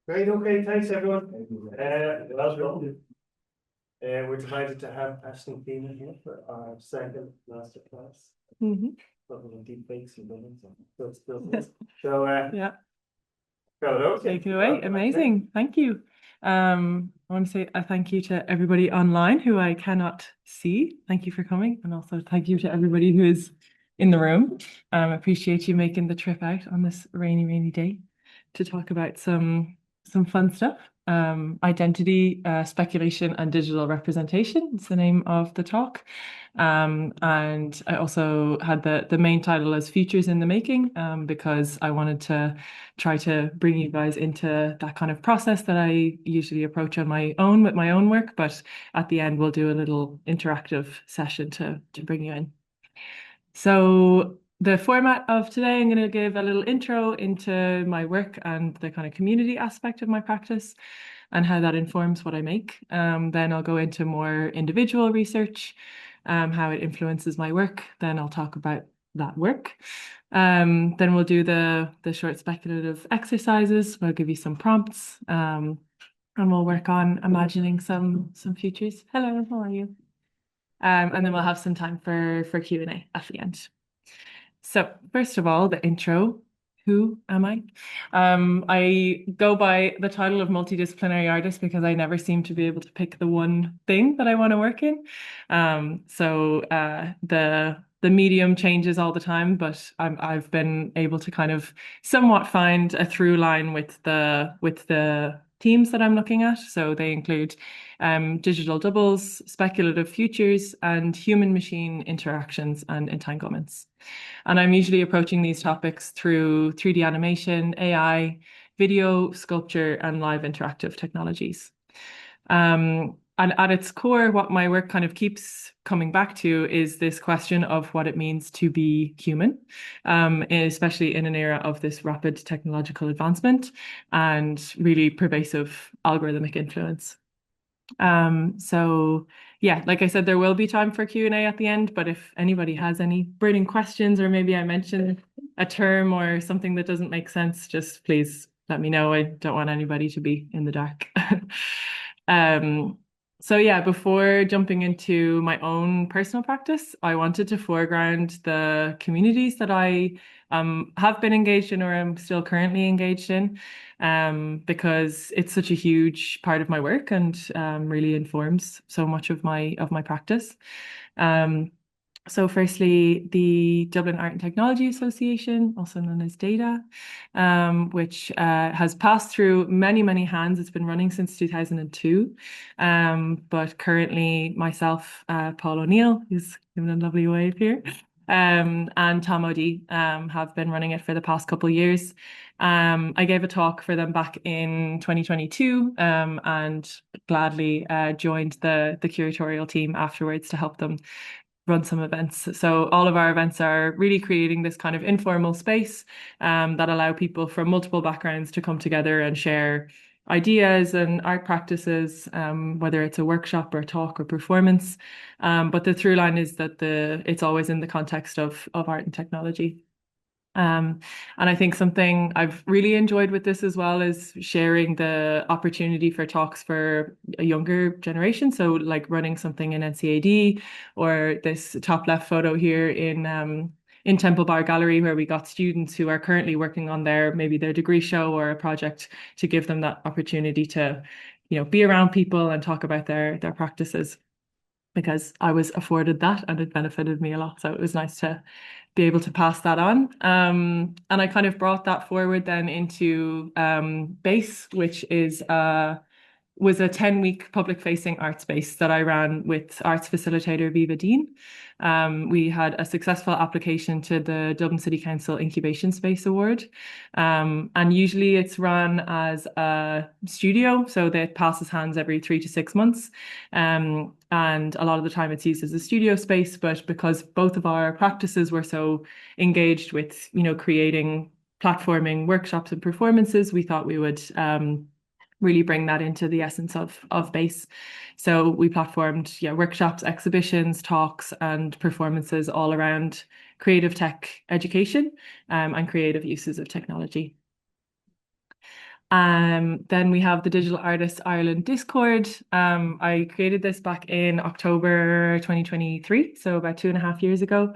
Great, okay, thanks everyone. Welcome. We're delighted to have Ashton Phelan here for our second masterclass. Looking at DeepFakes and buildings. So, Yeah, hello. take it away. Amazing. Thank you. I want to say a thank you to everybody online who I cannot see. Thank you for coming. And also thank you to everybody who is in the room. Appreciate you making the trip out on this rainy day to talk about some fun stuff. Identity, speculation, and digital representation is the name of the talk. And I also had the main title as Futures in the Making, because I wanted to try to bring you guys into that kind of process that I usually approach on my own with my own work. But at the end, we'll do a little interactive session to bring you in. So the format of today, I'm going to give a little intro into my work and the kind of community aspect of my practice and how that informs what I make. Then I'll go into more individual research, how it influences my work. Then I'll talk about that work. Then we'll do the short speculative exercises. We'll give you some prompts, and we'll work on imagining some futures. Hello, how are you? And then we'll have some time for Q&A at the end. So first of all, the intro. Who am I? I go by the title of multidisciplinary artist because I never seem to be able to pick the one thing that I want to work in. So the medium changes all the time, but I've been able to kind of somewhat find a through line with the themes that I'm looking at. So they include digital doubles, speculative futures, and human-machine interactions and entanglements. And I'm usually approaching these topics through 3D animation, AI, video, sculpture, and live interactive technologies. And at its core, what my work kind of keeps coming back to is this question of what it means to be human, especially in an era of this rapid technological advancement and really pervasive algorithmic influence. So yeah, like I said, there will be time for Q&A at the end, but if anybody has any burning questions, or maybe I mentioned a term or something that doesn't make sense, just please let me know. I don't want anybody to be in the dark. So yeah, before jumping into my own personal practice, I wanted to foreground the communities that I have been engaged in or am still currently engaged in, because it's such a huge part of my work and really informs so much of my practice. So firstly, the Dublin Art and Technology Association, also known as DATA, which has passed through many hands. It's been running since 2002. But currently myself, Paul O'Neill, who's giving a lovely wave here, and Tom O'D have been running it for the past couple of years. I gave a talk for them back in 2022, and gladly joined the curatorial team afterwards to help them run some events. So all of our events are really creating this kind of informal space that allow people from multiple backgrounds to come together and share ideas and art practices, whether it's a workshop or a talk or performance. But the through line is that it's always in the context of art and technology. And I think something I've really enjoyed with this as well is sharing the opportunity for talks for a younger generation. So like running something in NCAD, or this top left photo here in Temple Bar Gallery, where we got students who are currently working on maybe their degree show or a project, to give them that opportunity to, be around people and talk about their practices, because I was afforded that and it benefited me a lot. So it was nice to be able to pass that on. And I kind of brought that forward then into BASE, which was a 10-week public-facing art space that I ran with arts facilitator Viva Dean. We had a successful application to the Dublin City Council Incubation Space Award. And usually it's run as a studio, so that passes hands every 3 to 6 months. And a lot of the time it's used as a studio space, but because both of our practices were so engaged with, creating platforming workshops and performances, we thought we would really bring that into the essence of BASE. So we platformed workshops, exhibitions, talks, and performances all around creative tech education and creative uses of technology. Then we have the Digital Artists Ireland Discord. I created this back in October 2023, so about 2.5 years ago.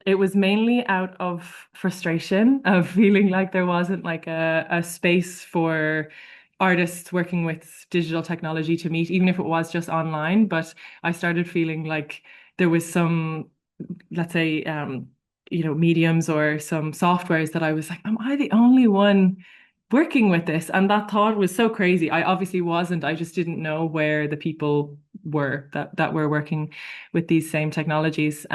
It was mainly out of frustration of feeling like there wasn't like a space for artists working with digital technology to meet, even if it was just online. But I started feeling like there was some, let's say, mediums or some softwares that I was like, am I the only one working with this? And that thought was so crazy. I obviously wasn't. I just didn't know where the people were that were working with these same technologies.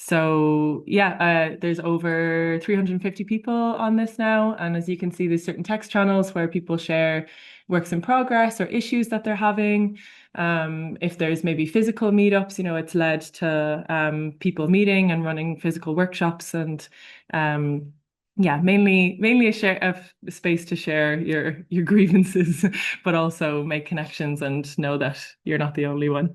So yeah, there's over 350 people on this now. And as you can see, there's certain text channels where people share works in progress or issues that they're having. If there's maybe physical meetups, it's led to people meeting and running physical workshops, and yeah, mainly a space to share your grievances, but also make connections and know that you're not the only one.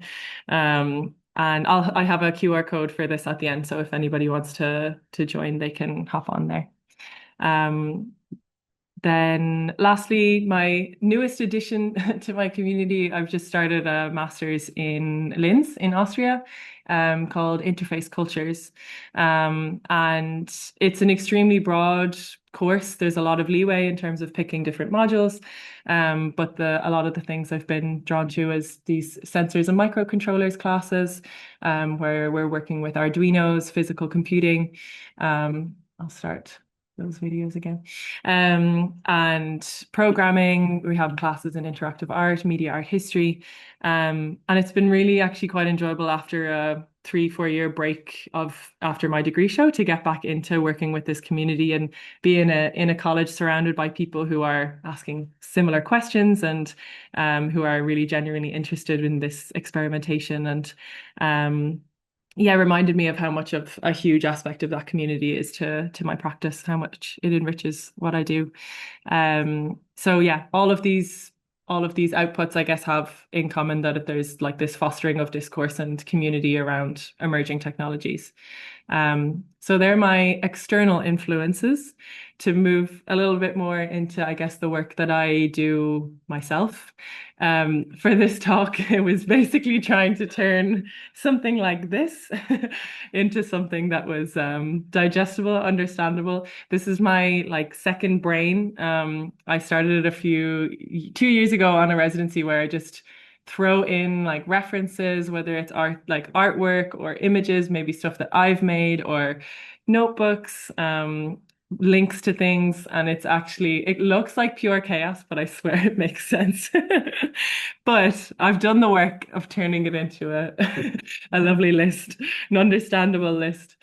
And I have a QR code for this at the end, so if anybody wants to join, they can hop on there. Then lastly, my newest addition to my community, I've just started a master's in Linz in Austria, called Interface Cultures. And it's an extremely broad course. There's a lot of leeway in terms of picking different modules. But a lot of the things I've been drawn to is these sensors and microcontrollers classes, where we're working with Arduinos, physical computing. I'll start those videos again. And programming, we have classes in interactive art, media art history. And it's been really actually quite enjoyable after a 3-4 year break after my degree show to get back into working with this community and be in a college surrounded by people who are asking similar questions and who are really genuinely interested in this experimentation. And yeah, reminded me of how much of a huge aspect of that community is to my practice, how much it enriches what I do. So yeah, all of these outputs, I guess, have in common that there's like this fostering of discourse and community around emerging technologies. So they're my external influences. To move a little bit more into, I guess, the work that I do myself. For this talk, it was basically trying to turn something like this into something that was digestible, understandable. This is my like second brain. I started it 2 years ago on a residency where I just throw in like references, whether it's art, like artwork or images, maybe stuff that I've made or notebooks, links to things, and it looks like pure chaos, but I swear it makes sense. But I've done the work of turning it into a lovely list, an understandable list.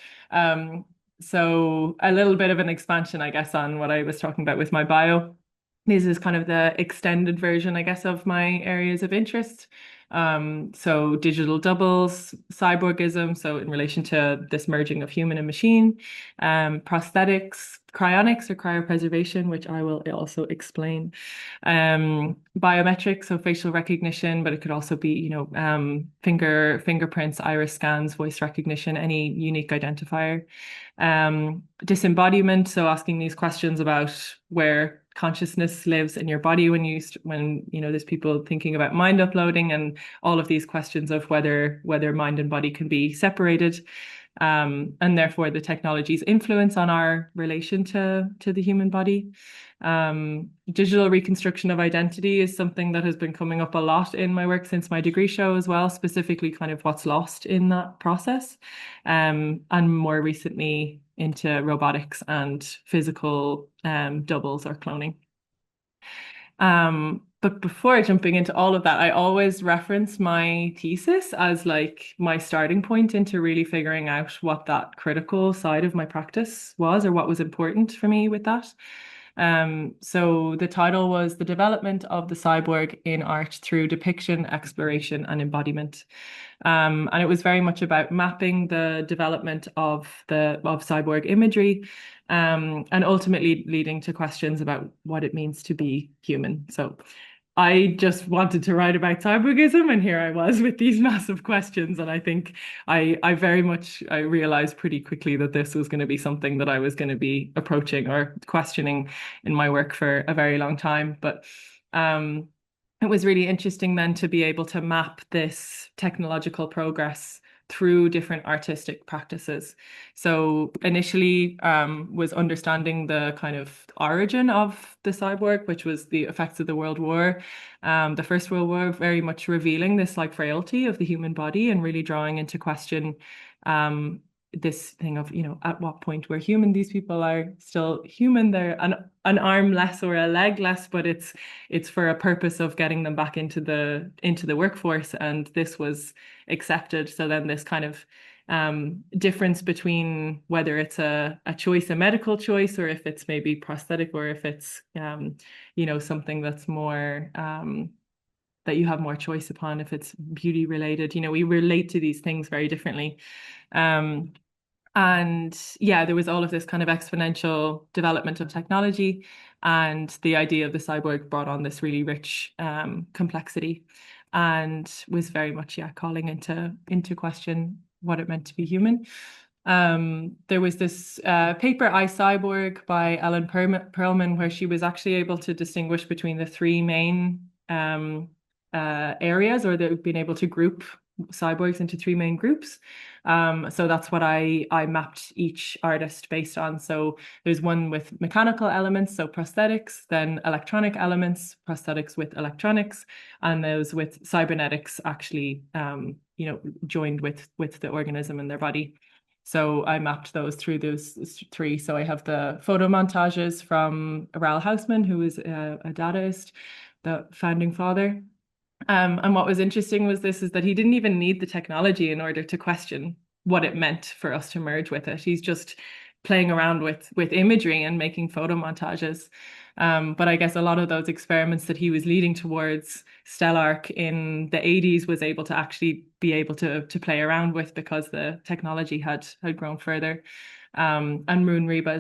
So a little bit of an expansion, I guess, on what I was talking about with my bio. This is kind of the extended version, I guess, of my areas of interest. So digital doubles, cyborgism, so in relation to this merging of human and machine, prosthetics, cryonics or cryopreservation, which I will also explain, biometrics, so facial recognition, but it could also be, fingerprints, iris scans, voice recognition, any unique identifier. Disembodiment, so asking these questions about where consciousness lives in your body when there's people thinking about mind uploading and all of these questions of whether mind and body can be separated, and therefore the technology's influence on our relation to the human body. Digital reconstruction of identity is something that has been coming up a lot in my work since my degree show as well, specifically kind of what's lost in that process, and more recently into robotics and physical doubles or cloning. But before jumping into all of that, I always reference my thesis as like my starting point into really figuring out what that critical side of my practice was or what was important for me with that. So the title was The Development of the Cyborg in Art Through Depiction, Exploration, and Embodiment. And it was very much about mapping the development of cyborg imagery, and ultimately leading to questions about what it means to be human. So I just wanted to write about cyborgism, and here I was with these massive questions. And I think I very much I realized pretty quickly that this was going to be something that I was going to be approaching or questioning in my work for a very long time. But it was really interesting then to be able to map this technological progress through different artistic practices. So initially was understanding the kind of origin of the cyborg, which was the effects of the World War. The First World War very much revealing this like frailty of the human body and really drawing into question this thing of, at what point we're human. These people are still human. They're an arm less or a leg less, but it's for a purpose of getting them back into the workforce. And this was accepted. So then this kind of difference between whether it's a choice, a medical choice, or if it's maybe prosthetic, or if it's something that's more that you have more choice upon, if it's beauty related. We relate to these things very differently. And yeah, there was all of this kind of exponential development of technology, and the idea of the cyborg brought on this really rich complexity, and was very much calling into question what it meant to be human. There was this paper, I, Cyborg, by Ellen Perlman, where she was actually able to distinguish between the three main areas, or they've been able to group cyborgs into three main groups. So that's what I mapped each artist based on. So there's one with mechanical elements, so prosthetics, then electronic elements, prosthetics with electronics, and those with cybernetics actually joined with the organism in their body. So I mapped those through those three. So I have the photo montages from Raoul Hausman, who was a Dadaist, the founding father. And what was interesting was is that he didn't even need the technology in order to question what it meant for us to merge with it. He's just playing around with imagery and making photo montages. But I guess a lot of those experiments that he was leading towards, Stellark in the 80s, was able to actually be able to play around with, because the technology had grown further. And Maroon Reba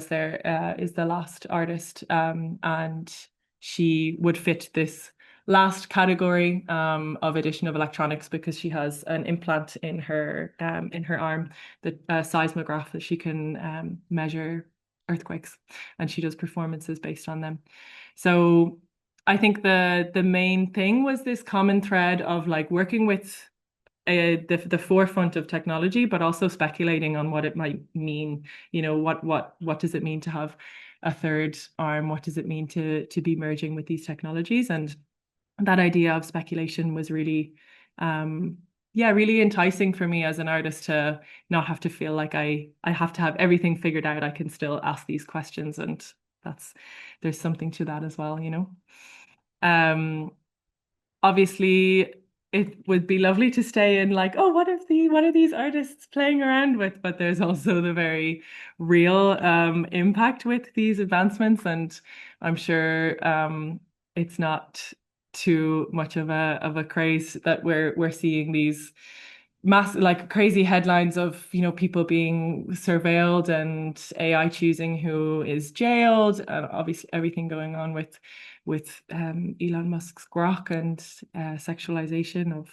is the last artist, and she would fit this last category of addition of electronics, because she has an implant in her arm, the seismograph, that she can measure earthquakes, and she does performances based on them. So I think the main thing was this common thread of like working with the forefront of technology, but also speculating on what it might mean. What does it mean to have a third arm? What does it mean to be merging with these technologies? And that idea of speculation was really really enticing for me as an artist, to not have to feel like I have to have everything figured out. I can still ask these questions, and there's something to that as well. Obviously it would be lovely to stay in like, oh, what are these artists playing around with? But there's also the very real impact with these advancements, and I'm sure it's not too much of a craze that we're seeing these like crazy headlines of people being surveilled and AI choosing who is jailed, and obviously everything going on with Elon Musk's Grok and sexualization of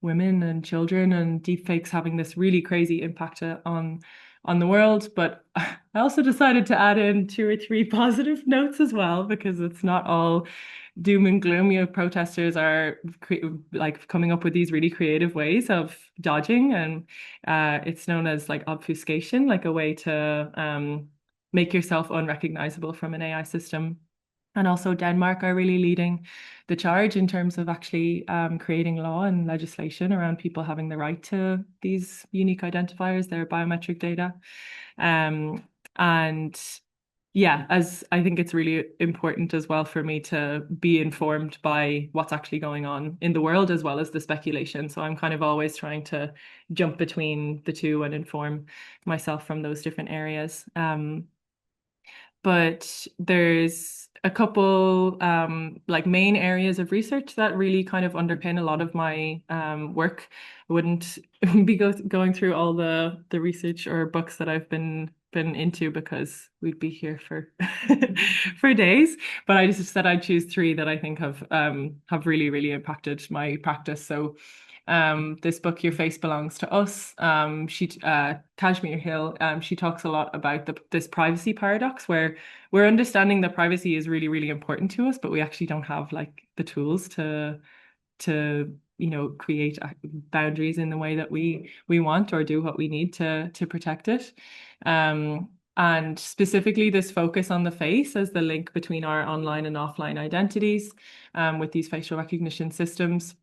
women and children, and deepfakes having this really crazy impact on the world. But I also decided to add in 2 or 3 positive notes as well, because it's not all doom and gloom. Protesters are like coming up with these really creative ways of dodging, and it's known as like obfuscation, like a way to make yourself unrecognizable from an AI system. And also Denmark are really leading the charge in terms of actually creating law and legislation around people having the right to these unique identifiers, their biometric data. And yeah, as I think it's really important as well for me to be informed by what's actually going on in the world, as well as the speculation. So I'm kind of always trying to jump between the two and inform myself from those different areas. But there's a couple like main areas of research that really kind of underpin a lot of my work. I wouldn't be going through all the research or books that I've been been into because we'd be here for for days. But I just said I'd choose three that I think have really, really impacted my practice. So this book, Your Face Belongs to Us, Kashmir Hill, she talks a lot about this privacy paradox where we're understanding that privacy is really, really important to us, but we actually don't have like the tools to create boundaries in the way that we want or do what we need to protect it. And specifically this focus on the face as the link between our online and offline identities, with these facial recognition systems.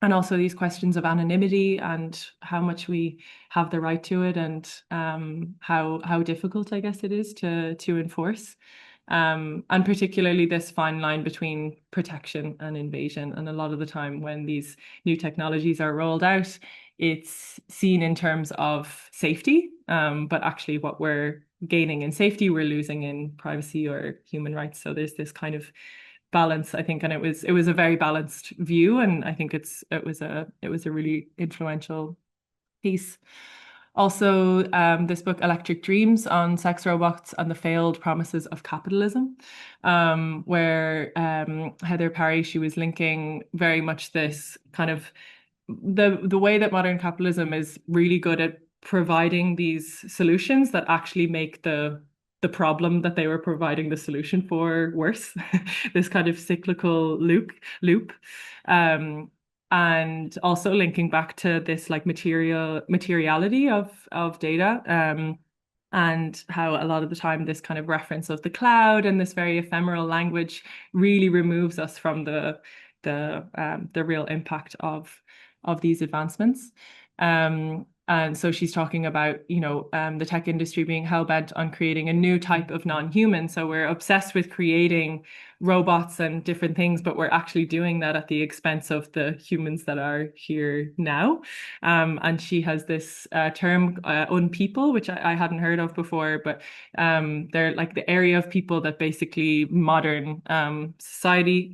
And also these questions of anonymity and how much we have the right to it, and how difficult, I guess, it is to enforce. And particularly this fine line between protection and invasion. And a lot of the time when these new technologies are rolled out, it's seen in terms of safety, but actually what we're gaining in safety, we're losing in privacy or human rights. So there's this kind of balance, I think, and it was a very balanced view, and I think it was a really influential piece. Also, this book, Electric Dreams, on sex robots and the failed promises of capitalism, where Heather Parry, she was linking very much this kind of the way that modern capitalism is really good at providing these solutions that actually make the problem that they were providing the solution for worse. This kind of cyclical loop. And also linking back to this like materiality of data. And how a lot of the time this kind of reference of the cloud and this very ephemeral language really removes us from the real impact of these advancements. And so she's talking about, the tech industry being hell-bent on creating a new type of non-human. So we're obsessed with creating robots and different things, but we're actually doing that at the expense of the humans that are here now. And she has this term, unpeople, which I hadn't heard of before, but they're like the area of people that basically modern society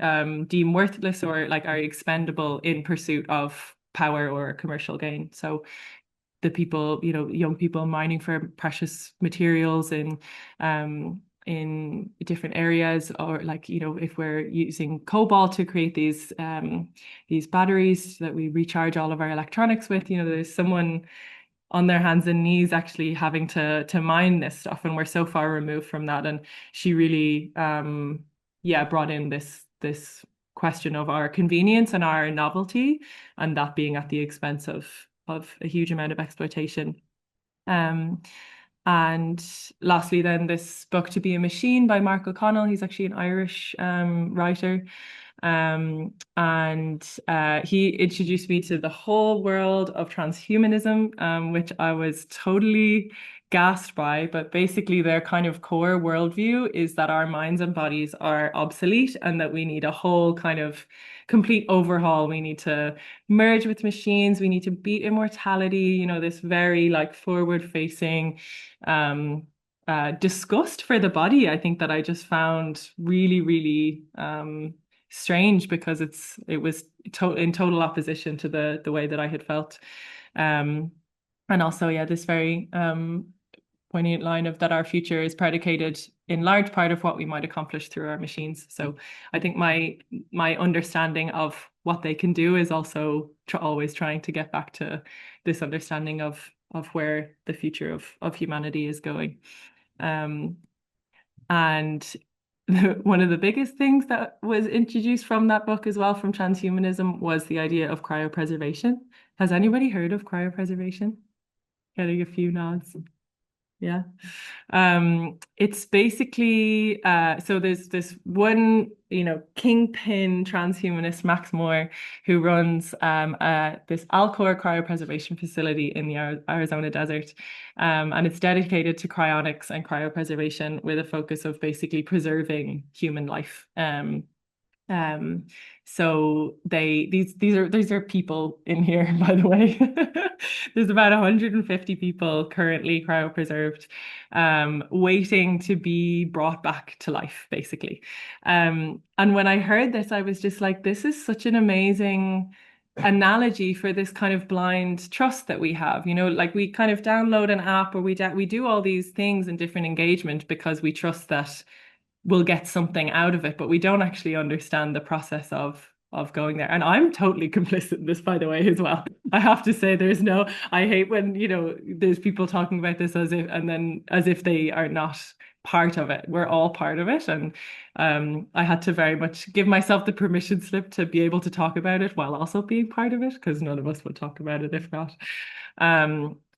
deem worthless or like are expendable in pursuit of power or commercial gain. So the people, young people mining for precious materials in different areas, or like, if we're using cobalt to create these batteries that we recharge all of our electronics with, there's someone on their hands and knees actually having to mine this stuff, and we're so far removed from that. And she really brought in this question of our convenience and our novelty, and that being at the expense of a huge amount of exploitation. And lastly, then, this book, To Be a Machine, by Mark O'Connell. He's actually an Irish writer. And he introduced me to the whole world of transhumanism, which I was totally gassed by. But basically, their kind of core worldview is that our minds and bodies are obsolete and that we need a whole kind of complete overhaul. We need to merge with machines. We need to beat immortality, this very like forward-facing disgust for the body, I think, that I just found really, really strange, because it was in total opposition to the way that I had felt. And also, this very poignant line of that our future is predicated in large part of what we might accomplish through our machines. So I think my understanding of what they can do is also always trying to get back to this understanding of where the future of humanity is going. And one of the biggest things that was introduced from that book as well, from transhumanism, was the idea of cryopreservation. Has anybody heard of cryopreservation? Getting a few nods. Yeah. It's basically so there's this one, kingpin transhumanist, Max Moore, who runs this Alcor cryopreservation facility in the Arizona desert. And it's dedicated to cryonics and cryopreservation, with a focus of basically preserving human life. So these are people in here, by the way. There's about 150 people currently cryopreserved, waiting to be brought back to life, basically. And when I heard this, I was just like, this is such an amazing analogy for this kind of blind trust that we have. Like we kind of download an app, or we do all these things in different engagement because we trust that we'll get something out of it, but we don't actually understand the process of going there. And I'm totally complicit in this, by the way, as well. I have to say, I hate when, there's people talking about this as if they are not part of it. We're all part of it. And I had to very much give myself the permission slip to be able to talk about it while also being part of it, because none of us would talk about it if not.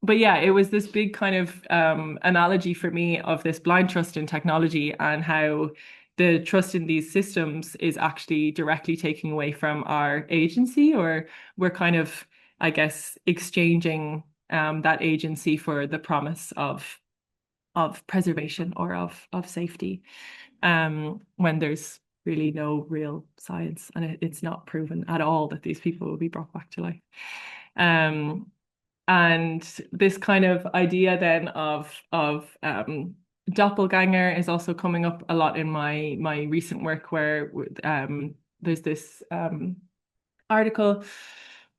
But yeah, it was this big kind of analogy for me of this blind trust in technology, and how the trust in these systems is actually directly taking away from our agency, or we're kind of, I guess, exchanging that agency for the promise of preservation or of safety, when there's really no real science, and it's not proven at all that these people will be brought back to life. And this kind of idea then of doppelganger is also coming up a lot in my recent work, where there's this article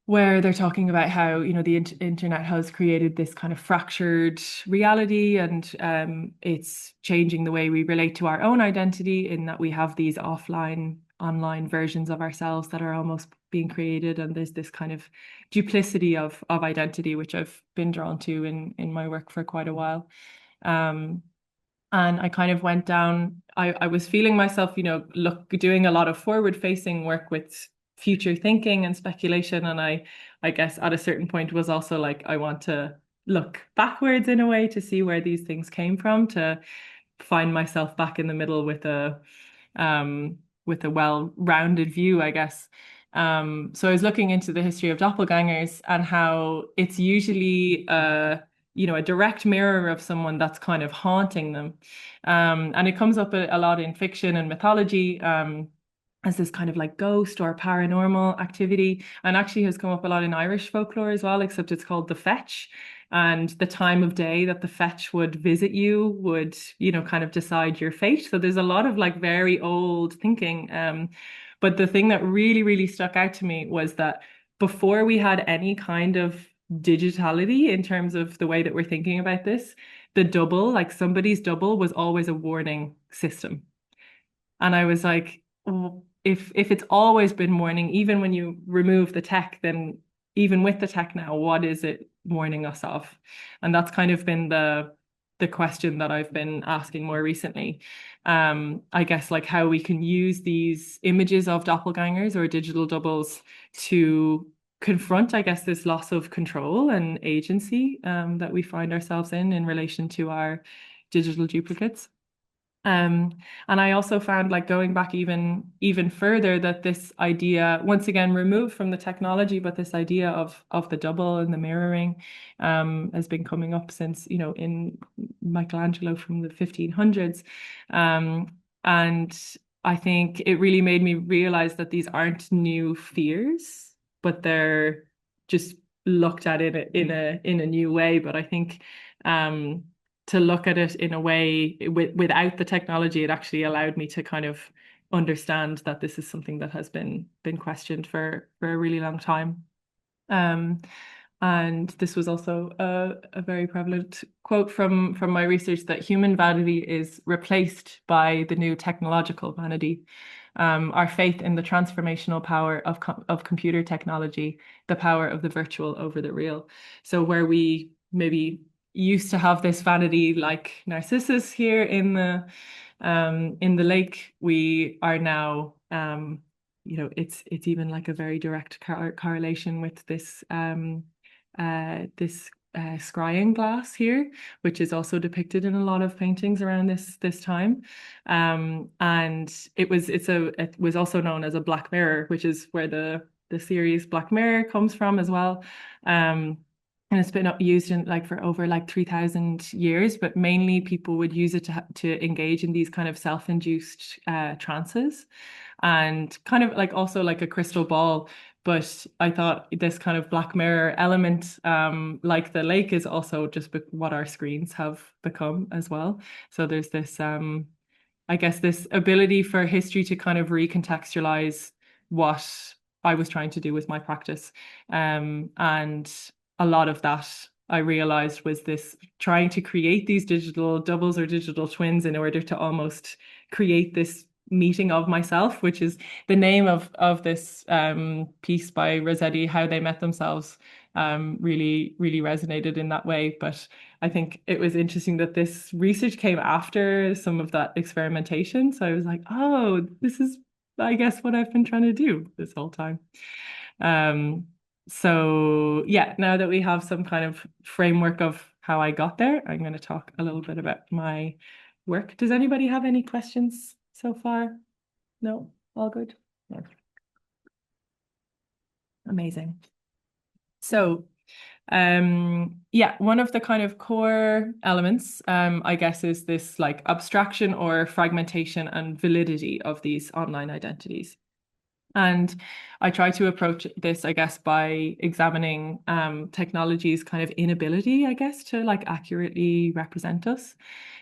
where they're talking about how the internet has created this kind of fractured reality, and it's changing the way we relate to our own identity, in that we have these online versions of ourselves that are almost being created, and there's this kind of duplicity of identity, which I've been drawn to in my work for quite a while. And I kind of went down, I was feeling myself, doing a lot of forward-facing work with future thinking and speculation. And I guess at a certain point was also like, I want to look backwards in a way to see where these things came from, to find myself back in the middle with a well-rounded view, I guess. So I was looking into the history of doppelgangers, and how it's usually a direct mirror of someone that's kind of haunting them. And it comes up a lot in fiction and mythology, as this kind of like ghost or paranormal activity, and actually has come up a lot in Irish folklore as well, except it's called the fetch. And the time of day that the fetch would visit you would, kind of decide your fate. So there's a lot of like very old thinking. But the thing that really, really stuck out to me was that before we had any kind of digitality in terms of the way that we're thinking about this, the double, like somebody's double, was always a warning system. And I was like, oh, if it's always been warning, even when you remove the tech, then even with the tech now, what is it warning us of? And that's kind of been the question that I've been asking more recently. I guess like how we can use these images of doppelgangers or digital doubles to confront, I guess, this loss of control and agency that we find ourselves in relation to our digital duplicates. And I also found, like, going back even further, that this idea, once again removed from the technology, but this idea of the double and the mirroring has been coming up since, in Michelangelo from the 1500s. And I think it really made me realize that these aren't new fears, but they're just looked at it in a new way. But I think to look at it in a way without the technology, it actually allowed me to kind of understand that this is something that has been questioned for a really long time. And this was also a very prevalent quote from my research, that human vanity is replaced by the new technological vanity. Our faith in the transformational power of computer technology, the power of the virtual over the real. So where we maybe used to have this vanity like Narcissus here in the lake, we are now it's even like a very direct correlation with this scrying glass here, which is also depicted in a lot of paintings around this time. And it was also known as a black mirror, which is where the series Black Mirror comes from as well. And it's been used in for over 3,000 years, but mainly people would use it to engage in these kind of self-induced trances, and kind of also like a crystal ball. But I thought this kind of Black Mirror element, like the lake, is also just what our screens have become as well. So there's this, I guess, this ability for history to kind of recontextualize what I was trying to do with my practice. And a lot of that I realized was this trying to create these digital doubles or digital twins in order to almost create this meeting of myself, which is the name of this piece by Rossetti, How They Met Themselves. Really resonated in that way. But I think it was interesting that this research came after some of that experimentation. So I was like, oh, this is, I guess, what I've been trying to do this whole time. So yeah, now that we have some kind of framework of how I got there, I'm going to talk a little bit about my work. Does anybody have any questions so far? No? All good? Yeah. Amazing. So yeah, one of the kind of core elements, I guess, is this like abstraction or fragmentation and validity of these online identities. And I try to approach this, I guess, by examining technology's kind of inability, I guess, to like accurately represent us.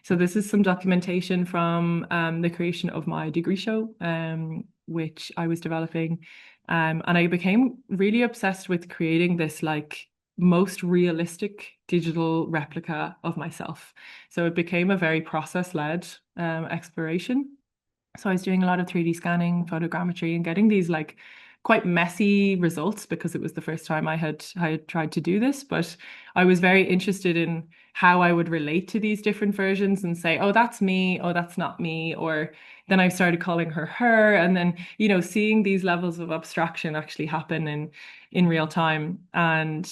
So this is some documentation from the creation of my degree show, which I was developing. And I became really obsessed with creating this like most realistic digital replica of myself. So it became a very process-led exploration. So I was doing a lot of 3D scanning, photogrammetry, and getting these like quite messy results because it was the first time I had tried to do this. But I was very interested in how I would relate to these different versions and say, oh, that's me, oh, that's not me. Or then I started calling her her. And then, you know, seeing these levels of abstraction actually happen in real time and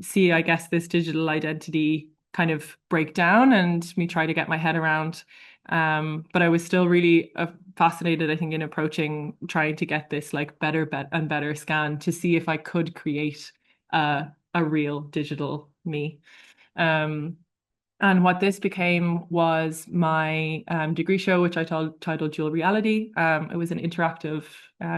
see, I guess, this digital identity kind of break down and me try to get my head around. But I was still really fascinated, I think, in approaching trying to get this like better and better scan to see if I could create a real digital me. And what this became was my degree show, which I titled Dual Reality. It was an interactive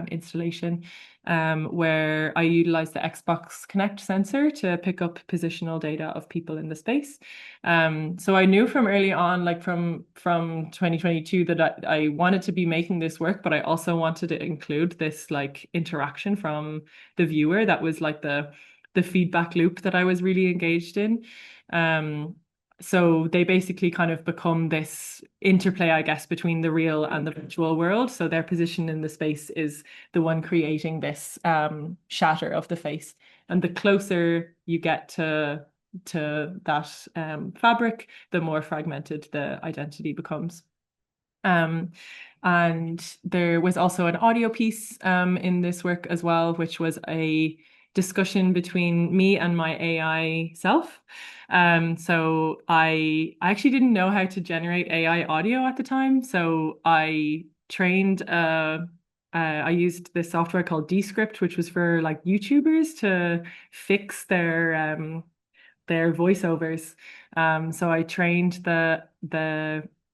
installation where I utilized the Xbox Connect sensor to pick up positional data of people in the space. So I knew from early on, like from 2022, that I wanted to be making this work, but I also wanted to include this like interaction from the viewer. That was like the feedback loop that I was really engaged in. So they basically kind of become this interplay, I guess, between the real and the virtual world. So their position in the space is the one creating this shatter of the face. And the closer you get to that fabric, the more fragmented the identity becomes. And there was also an audio piece in this work as well, which was a discussion between me and my AI self. So I actually didn't know how to generate AI audio at the time. So I trained I used this software called Descript, which was for like YouTubers to fix their voiceovers. So I trained the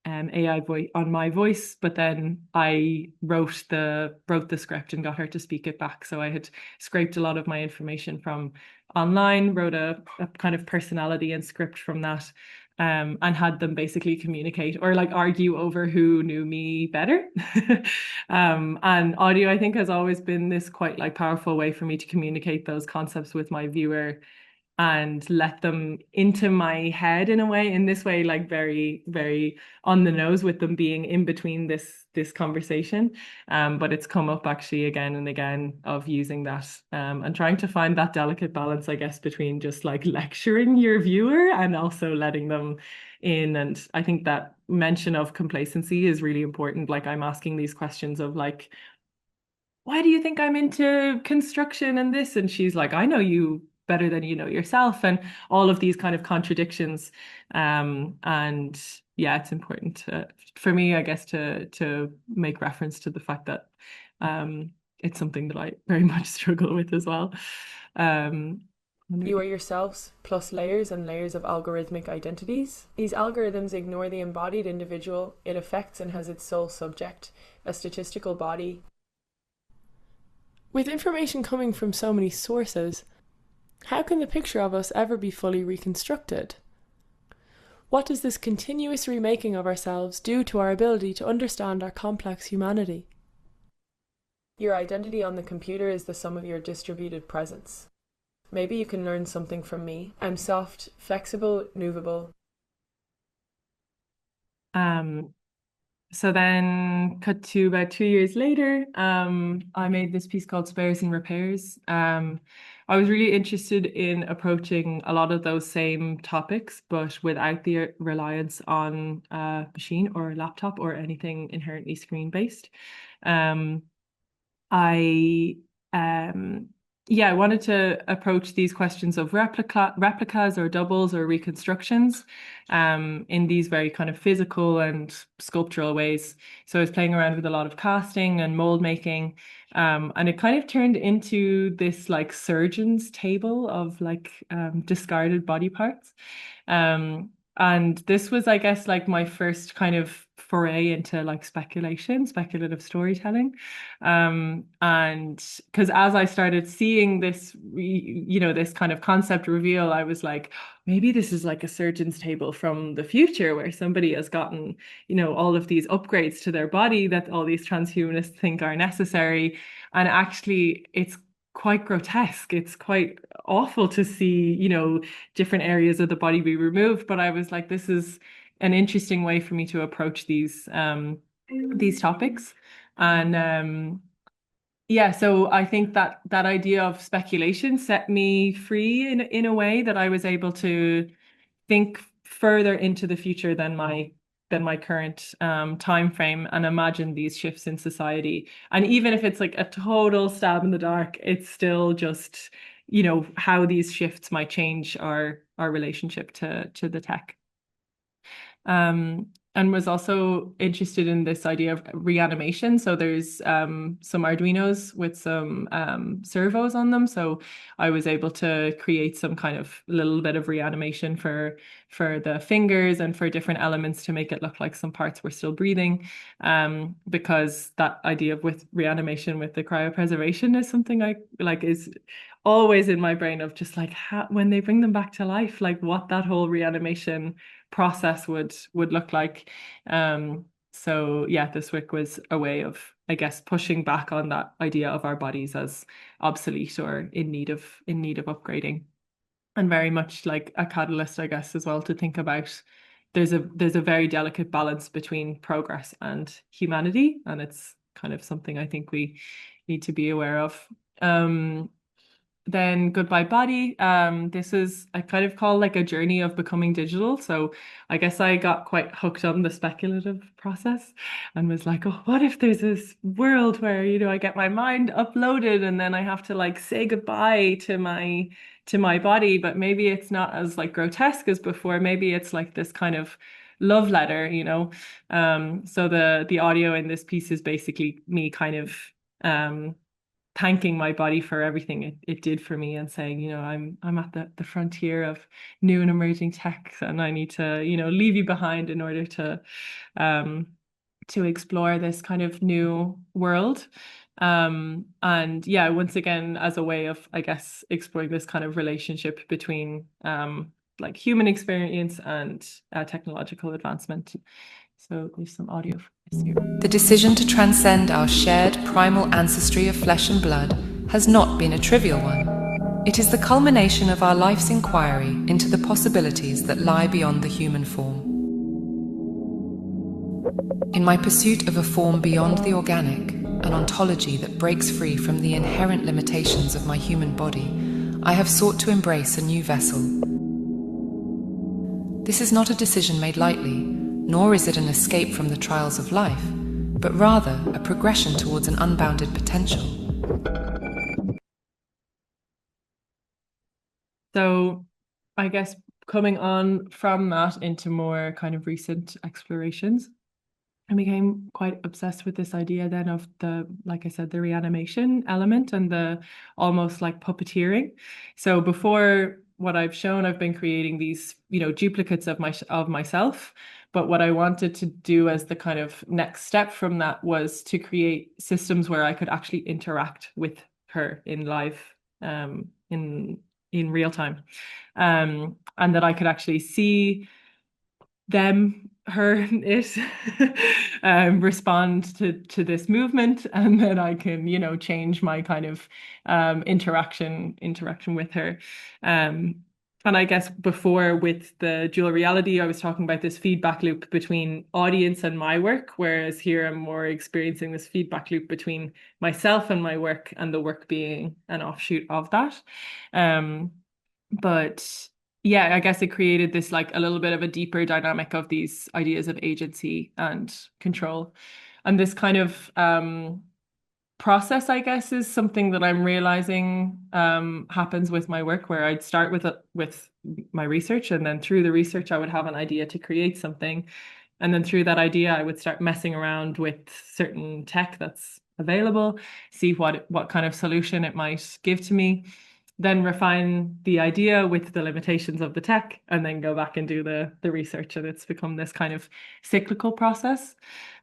AI voice on my voice, but then I wrote the script and got her to speak it back. So I had scraped a lot of my information from online, wrote a kind of personality and script from that, and had them basically communicate or like argue over who knew me better. And audio, I think, has always been this quite like powerful way for me to communicate those concepts with my viewer and let them into my head in a way, in this way, like very, very on the nose with them being in between this conversation. But it's come up actually again and again of using that and trying to find that delicate balance, I guess, between just like lecturing your viewer and also letting them in. And I think that mention of complacency is really important. Like I'm asking these questions of like, why do you think I'm into construction and this? And she's like, I know you better than you know yourself, and all of these kind of contradictions. And yeah, it's important for me, I guess, to make reference to the fact that it's something that I very much struggle with as well. You are yourselves, plus layers and layers of algorithmic identities. These algorithms ignore the embodied individual it affects and has its sole subject, a statistical body. With information coming from so many sources, how can the picture of us ever be fully reconstructed? What does this continuous remaking of ourselves do to our ability to understand our complex humanity? Your identity on the computer is the sum of your distributed presence. Maybe you can learn something from me. I'm soft, flexible, movable. So then cut to about 2 years later, I made this piece called Spares and Repairs. I was really interested in approaching a lot of those same topics, but without the reliance on a machine or a laptop or anything inherently screen-based. I I wanted to approach these questions of replicas or doubles or reconstructions in these very kind of physical and sculptural ways. So I was playing around with a lot of casting and mold making, and it kind of turned into this like surgeon's table of like discarded body parts. And this was, I guess, like my first kind of foray into like speculative storytelling. And because as I started seeing this, this kind of concept reveal, I was like, maybe this is like a surgeon's table from the future where somebody has gotten, all of these upgrades to their body that all these transhumanists think are necessary. And actually, it's quite grotesque. It's quite awful to see, different areas of the body be removed. But I was like, this is an interesting way for me to approach these topics. And so I think that idea of speculation set me free in a way that I was able to think further into the future than my current time frame and imagine these shifts in society. And even if it's like a total stab in the dark, it's still just, how these shifts might change our relationship to the tech. And was also interested in this idea of reanimation. So there's some Arduinos with some servos on them. So I was able to create some kind of little bit of reanimation for the fingers and for different elements to make it look like some parts were still breathing. Because that idea of with reanimation with the cryopreservation is something I like is always in my brain of just like when they bring them back to life, like what that whole reanimation process would look like. So yeah, this work was a way of, I guess, pushing back on that idea of our bodies as obsolete or in need of upgrading, and very much like a catalyst, I guess, as well to think about. There's a very delicate balance between progress and humanity, and it's kind of something I think we need to be aware of. Then Goodbye Body. This is I kind of call like a journey of becoming digital. So I guess I got quite hooked on the speculative process and was like, oh, what if there's this world where, I get my mind uploaded and then I have to like say goodbye to my body, but maybe it's not as like grotesque as before. Maybe it's like this kind of love letter, So the audio in this piece is basically me kind of thanking my body for everything it did for me and saying, I'm at the frontier of new and emerging tech and I need to, leave you behind in order to explore this kind of new world. And yeah, once again, as a way of, I guess, exploring this kind of relationship between like human experience and technological advancement. So there's some audio for this here. The decision to transcend our shared primal ancestry of flesh and blood has not been a trivial one. It is the culmination of our life's inquiry into the possibilities that lie beyond the human form. In my pursuit of a form beyond the organic, an ontology that breaks free from the inherent limitations of my human body, I have sought to embrace a new vessel. This is not a decision made lightly, nor is it an escape from the trials of life, but rather a progression towards an unbounded potential. So I guess coming on from that into more kind of recent explorations, I became quite obsessed with this idea then of like I said, the reanimation element and the almost like puppeteering. So before what I've shown, I've been creating these, duplicates of myself. But what I wanted to do as the kind of next step from that was to create systems where I could actually interact with her in live, in real time, and that I could actually see them it respond to this movement, and then I can, change my kind of interaction with her. And I guess before, with the dual reality, I was talking about this feedback loop between audience and my work, whereas here I'm more experiencing this feedback loop between myself and my work, and the work being an offshoot of that. But yeah, I guess it created this like a little bit of a deeper dynamic of these ideas of agency and control. And this kind of process, I guess, is something that I'm realizing happens with my work, where I'd start with my research, and then through the research I would have an idea to create something, and then through that idea I would start messing around with certain tech that's available, see what kind of solution it might give to me, then refine the idea with the limitations of the tech, and then go back and do the research. And it's become this kind of cyclical process.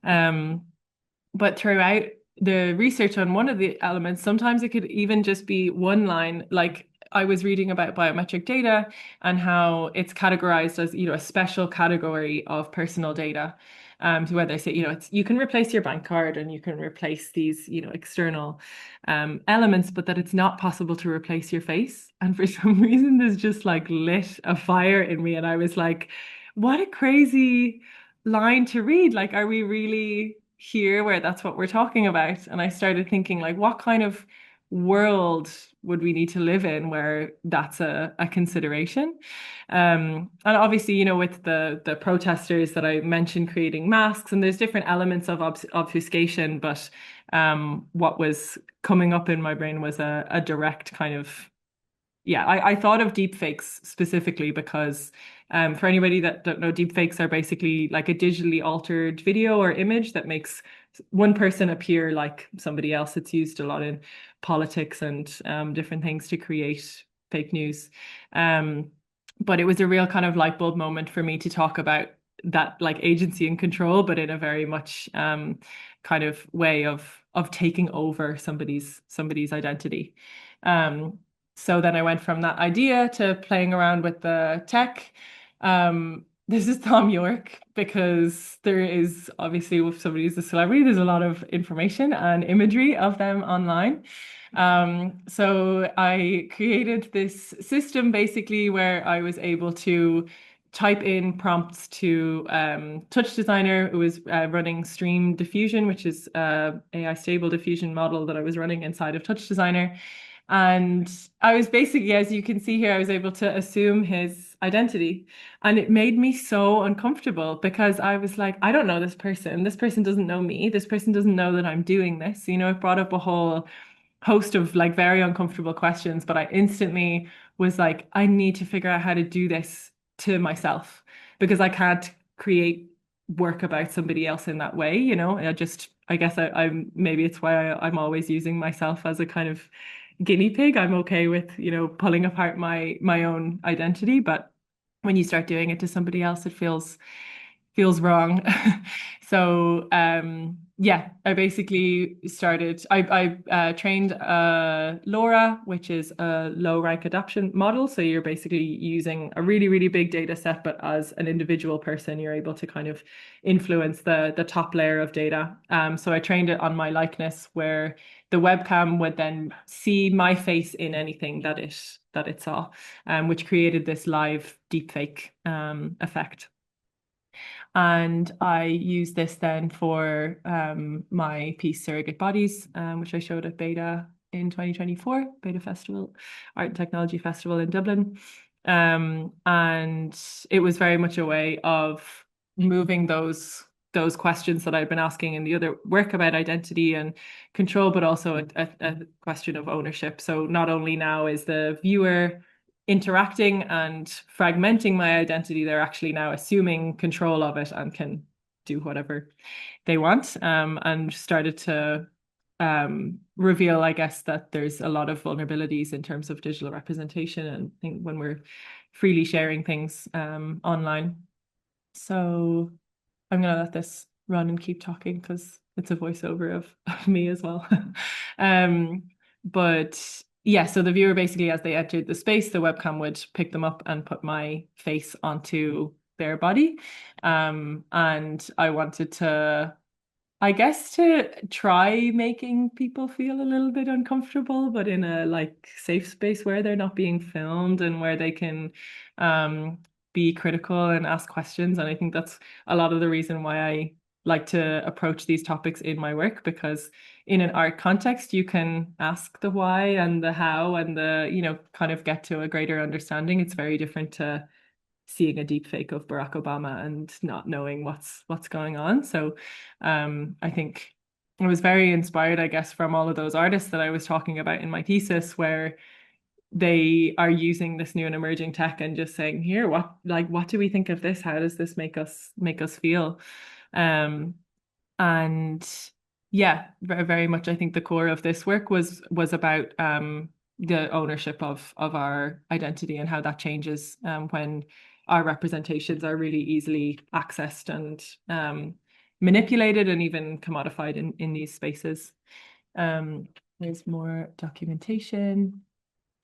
But throughout the research on one of the elements, sometimes it could even just be one line. Like, I was reading about biometric data and how it's categorized as, a special category of personal data. So where they say, you can replace your bank card and you can replace these, external elements, but that it's not possible to replace your face. And for some reason, there's just like lit a fire in me. And I was like, what a crazy line to read. Like, are we really here where that's what we're talking about? And I started thinking, like, what kind of world would we need to live in where that's a consideration? And obviously, with the protesters that I mentioned creating masks, and there's different elements of obfuscation, but what was coming up in my brain was a direct kind of, I thought of deepfakes specifically because for anybody that don't know, deepfakes are basically like a digitally altered video or image that makes one person appear like somebody else. It's used a lot in politics and different things to create fake news. But it was a real kind of light bulb moment for me to talk about that, like, agency and control, but in a very much kind of way of taking over somebody's identity. So then I went from that idea to playing around with the tech. This is Tom York, because there is, obviously, if somebody is a celebrity, there's a lot of information and imagery of them online. So I created this system basically where I was able to type in prompts to Touch Designer, who was running Stream Diffusion, which is AI stable diffusion model that I was running inside of Touch Designer. And I was basically, as you can see here, I was able to assume his identity. And it made me so uncomfortable, because I was like, I don't know this person. This person doesn't know me. This person doesn't know that I'm doing this. It brought up a whole host of like very uncomfortable questions, but I instantly was like, I need to figure out how to do this to myself, because I can't create work about somebody else in that way. I guess I'm maybe it's why I'm always using myself as a kind of guinea pig. I'm okay with, pulling apart my own identity, but when you start doing it to somebody else, it feels wrong. So I basically started, I trained LoRa, which is a low rank adaptation model. So you're basically using a really, really big data set, but as an individual person, you're able to kind of influence the top layer of data. So I trained it on my likeness, where the webcam would then see my face in anything that it saw, which created this live deepfake effect. And I used this then for my piece Surrogate Bodies, which I showed at Beta in 2024, Beta Festival, Art and Technology Festival in Dublin. And it was very much a way of moving those questions that I'd been asking in the other work about identity and control, but also a question of ownership. So not only now is the viewer interacting and fragmenting my identity, they're actually now assuming control of it and can do whatever they want, and started to reveal, I guess, that there's a lot of vulnerabilities in terms of digital representation, and I think when we're freely sharing things online. So I'm going to let this run and keep talking, because it's a voiceover of me as well. But yeah, so the viewer basically, as they entered the space, the webcam would pick them up and put my face onto their body. And I wanted to, I guess, to try making people feel a little bit uncomfortable, but in a like safe space where they're not being filmed and where they can be critical and ask questions. And I think that's a lot of the reason why I like to approach these topics in my work, because in an art context, you can ask the why and the how and the, you know, kind of get to a greater understanding. It's very different to seeing a deep fake of Barack Obama and not knowing what's going on. So I think I was very inspired, I guess, from all of those artists that I was talking about in my thesis, where they are using this new and emerging tech and just saying, here, what do we think of this? How does this make us feel? And yeah, very, very much I think the core of this work was about the ownership of our identity and how that changes when our representations are really easily accessed and manipulated and even commodified in these spaces. There's more documentation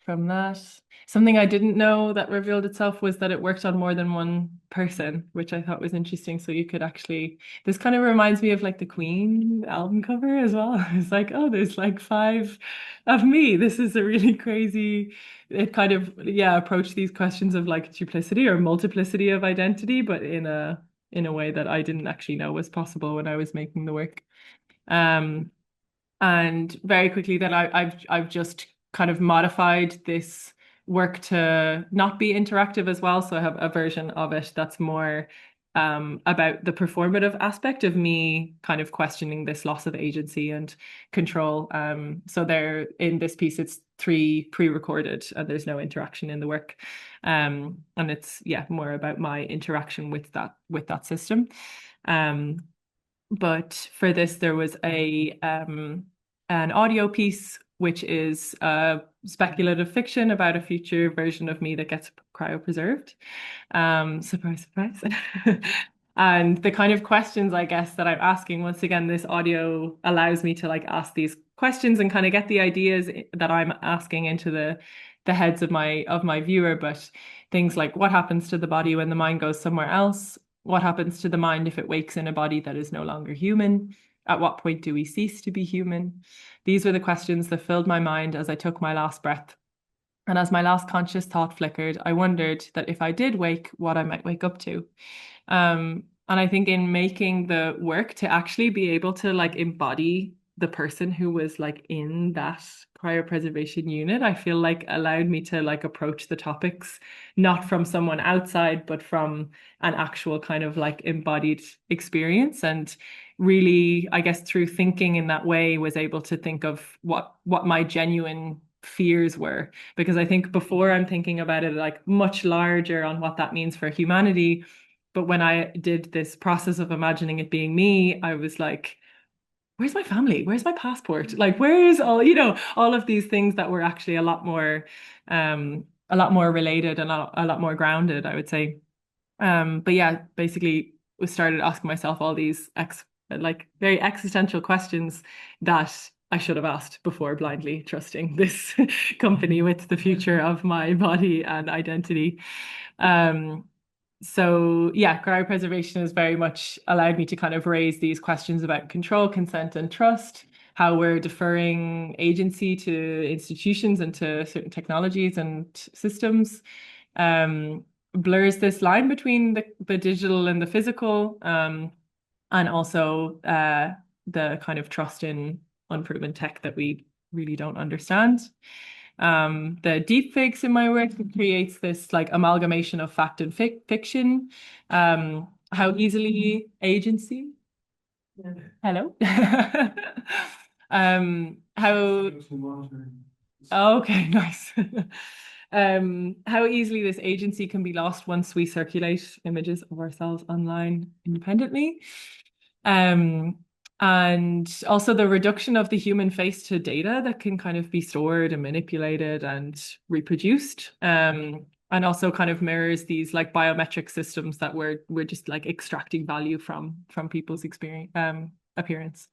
from that. Something I didn't know that revealed itself was that it worked on more than one person, which I thought was interesting. So you could actually, this kind of reminds me of like the Queen album cover as well. It's like, oh, there's like 5 of me. This is a really crazy, it kind of, yeah, approached these questions of like duplicity or multiplicity of identity, but in a way that I didn't actually know was possible when I was making the work. And very quickly then I've just kind of modified this work to not be interactive as well. So I have a version of it that's more about the performative aspect of me kind of questioning this loss of agency and control. So there in this piece, it's 3 pre-recorded and there's no interaction in the work. And it's, yeah, more about my interaction with that system. But for this, there was an audio piece, which is speculative fiction about a future version of me that gets cryopreserved. Surprise, surprise. And the kind of questions, I guess, that I'm asking, once again, this audio allows me to like ask these questions and kind of get the ideas that I'm asking into the heads of my viewer. But things like, what happens to the body when the mind goes somewhere else? What happens to the mind if it wakes in a body that is no longer human? At what point do we cease to be human? These were the questions that filled my mind as I took my last breath. And as my last conscious thought flickered, I wondered that if I did wake, what I might wake up to. And I think in making the work to actually be able to like embody the person who was like in that cryopreservation unit, I feel like allowed me to like approach the topics not from someone outside, but from an actual kind of like embodied experience. And really, I guess through thinking in that way, was able to think of what my genuine fears were. Because I think before I'm thinking about it like much larger on what that means for humanity. But when I did this process of imagining it being me, I was like, where's my family? Where's my passport? Like, where's all, you know, all of these things that were actually a lot more related and a lot more grounded, I would say. But yeah, basically we started asking myself all these like very existential questions that I should have asked before blindly trusting this company with the future of my body and identity. So yeah, cryopreservation has very much allowed me to kind of raise these questions about control, consent, and trust, how we're deferring agency to institutions and to certain technologies and systems. Blurs this line between the digital and the physical, and also the kind of trust in unproven tech that we really don't understand. The DeepFakes in my work creates this like amalgamation of fact and fiction. How easily agency. Hello. How. Oh, okay, nice. How easily this agency can be lost once we circulate images of ourselves online independently. And also the reduction of the human face to data that can kind of be stored and manipulated and reproduced. And also kind of mirrors these like biometric systems that we're just like extracting value from people's experience, appearance.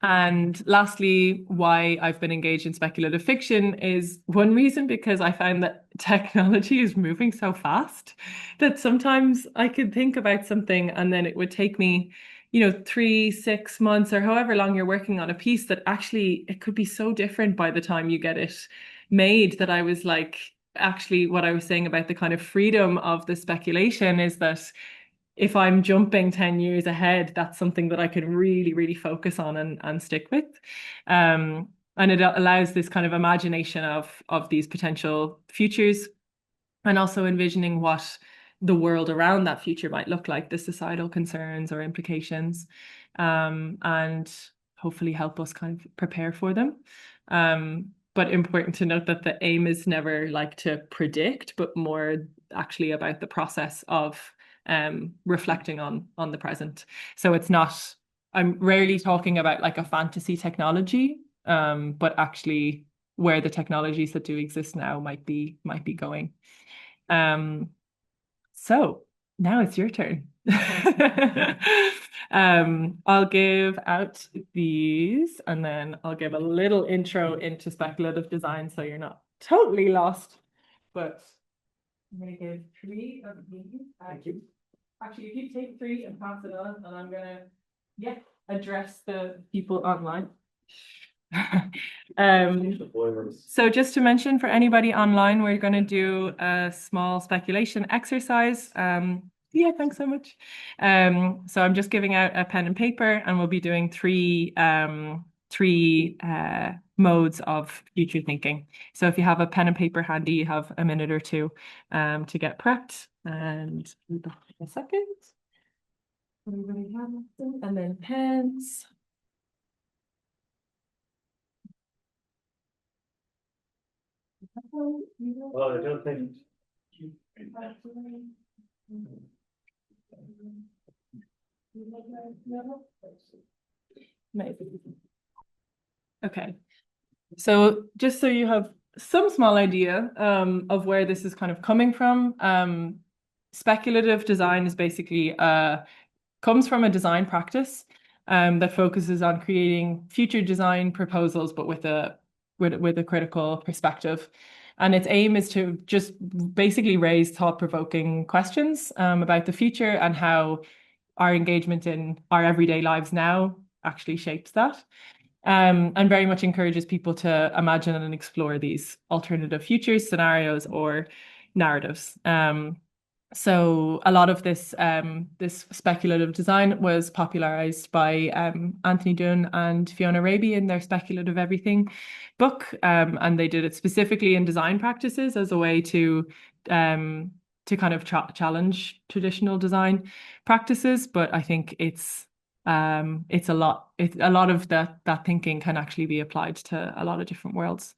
And lastly, why I've been engaged in speculative fiction is one reason because I find that technology is moving so fast that sometimes I could think about something and then it would take me, 3, 6 months or however long you're working on a piece that actually it could be so different by the time you get it made that I was like, actually, what I was saying about the kind of freedom of the speculation is that if I'm jumping 10 years ahead, that's something that I could really, really focus on and stick with. And it allows this kind of imagination of these potential futures and also envisioning what the world around that future might look like, the societal concerns or implications, and hopefully help us kind of prepare for them. But important to note that the aim is never like to predict, but more actually about the process of reflecting on the present. So it's not, I'm rarely talking about like a fantasy technology, but actually where the technologies that do exist now might be going. So now it's your turn. I'll give out these and then I'll give a little intro into speculative design so you're not totally lost. But I'm going to give 3 of these. Actually, if you take 3 and pass it on, and I'm going to address the people online. So just to mention for anybody online, we're going to do a small speculation exercise. Yeah, thanks so much. So I'm just giving out a pen and paper, and we'll be doing three modes of future thinking. So if you have a pen and paper handy, you have a minute or two to get prepped. And a second. Everybody have them, and then pens. Well, I don't think. Maybe. Okay. So just so you have some small idea of where this is kind of coming from, speculative design is basically comes from a design practice that focuses on creating future design proposals, but with a critical perspective. And its aim is to just basically raise thought-provoking questions about the future and how our engagement in our everyday lives now actually shapes that. And very much encourages people to imagine and explore these alternative futures, scenarios, or narratives. So a lot of this this speculative design was popularized by Anthony Dunn and Fiona Raby in their Speculative Everything book, and they did it specifically in design practices as a way to kind of challenge traditional design practices. But I think it's a lot of that thinking can actually be applied to a lot of different worlds.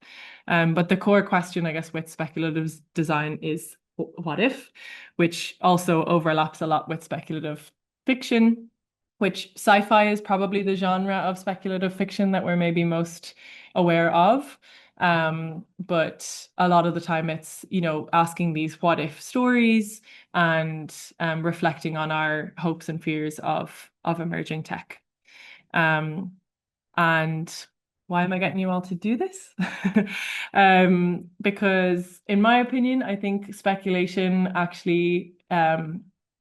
But the core question, I guess, with speculative design is what if, which also overlaps a lot with speculative fiction, which sci-fi is probably the genre of speculative fiction that we're maybe most aware of. But a lot of the time it's, asking these what if stories and reflecting on our hopes and fears of emerging tech. And why am I getting you all to do this? Because in my opinion, I think speculation actually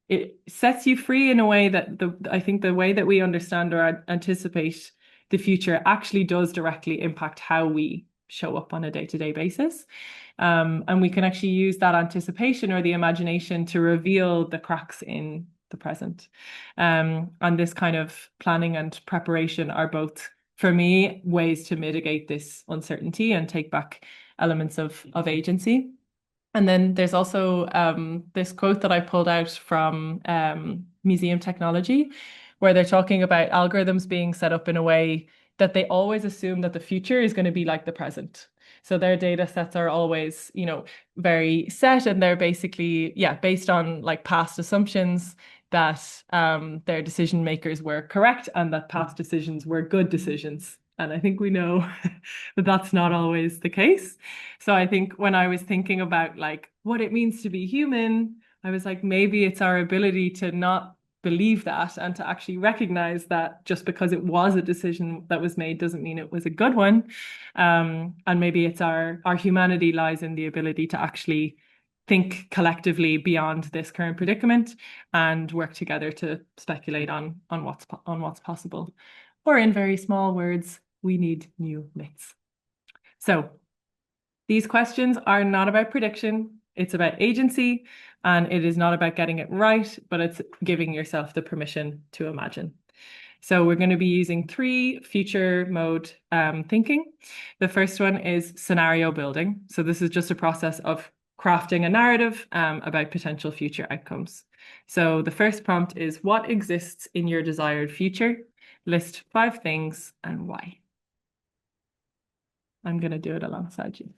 it sets you free in a way that I think the way that we understand or anticipate the future actually does directly impact how we show up on a day-to-day basis. And we can actually use that anticipation or the imagination to reveal the cracks in the present. And this kind of planning and preparation are both, for me, ways to mitigate this uncertainty and take back elements of agency. And then there's also this quote that I pulled out from Museum Technology, where they're talking about algorithms being set up in a way that they always assume that the future is going to be like the present. So their data sets are always, very set, and they're basically, based on like past assumptions that their decision makers were correct and that past decisions were good decisions. And I think we know that that's not always the case. So I think when I was thinking about like what it means to be human, I was like, maybe it's our ability to not believe that and to actually recognize that just because it was a decision that was made doesn't mean it was a good one. And maybe it's our humanity lies in the ability to actually think collectively beyond this current predicament and work together to speculate on what's possible. Or in very small words, we need new myths. So these questions are not about prediction. It's about agency, and it is not about getting it right, but it's giving yourself the permission to imagine. So we're going to be using 3 future mode thinking. The first one is scenario building. So this is just a process of crafting a narrative about potential future outcomes. So the first prompt is, what exists in your desired future? List 5 things and why. I'm going to do it alongside you.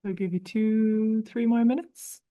I'll give you 2, 3 more minutes.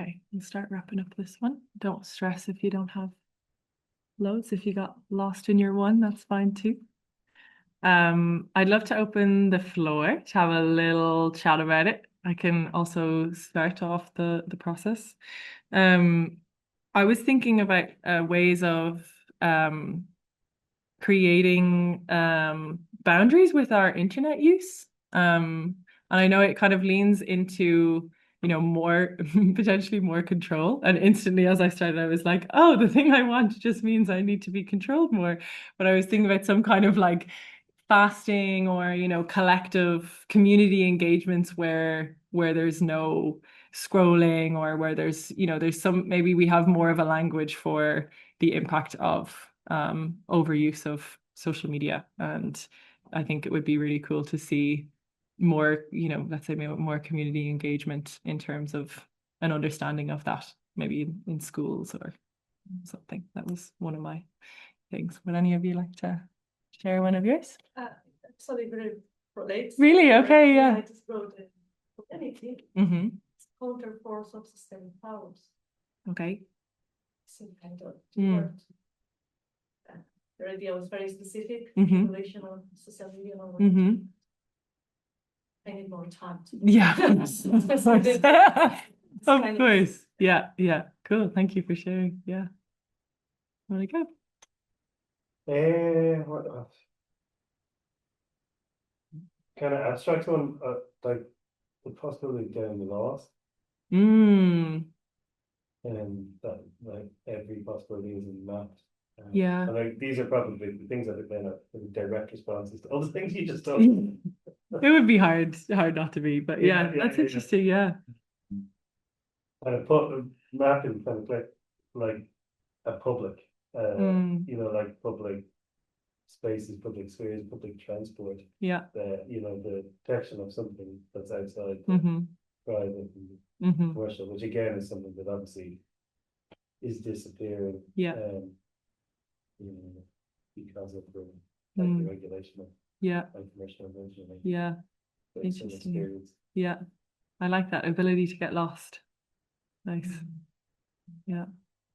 Okay, we'll start wrapping up this one. Don't stress if you don't have loads. If you got lost in your one, that's fine too. I'd love to open the floor to have a little chat about it. I can also start off the process. I was thinking about ways of creating boundaries with our internet use. And I know it kind of leans into, more potentially more control. And instantly as I started, I was like, oh, the thing I want just means I need to be controlled more. But I was thinking about some kind of like fasting or, collective community engagements where there's no scrolling, or where there's maybe we have more of a language for the impact of overuse of social media. And I think it would be really cool to see more, let's say maybe more community engagement in terms of an understanding of that, maybe in schools or something. That was one of my things. Would any of you like to share one of yours? Something very relates. Really? Okay, yeah. I just wrote it. Anything. Mm-hmm. It's counter force of systemic powers. Okay. Some kind of Mm. word. The idea was very specific. Mhm. Regulation of social media. Mm-hmm. I need more time to. Yeah. Of kind of- course. Yeah, yeah. Cool. Thank you for sharing. Yeah. Want to go? What else? Kind of abstract one, like the possibility of getting lost, Mm. and that like every possibility is mapped. Yeah. And like these are probably the things that have been direct responses to all the things you just told me. It would be hard not to be, but yeah, Yeah, that's yeah. interesting. Yeah. And I put mapping kind of like a public, Mm. like public spaces, public spheres, public transport. Yeah. The detection of something that's outside the Mm-hmm. private and Mm-hmm. commercial, which again is something that obviously is disappearing. Yeah. Because of the Mm. regulation of Yeah. commercial eventually. Yeah. Based on Interesting. experience. Yeah. I like that ability to get lost. Nice. Yeah.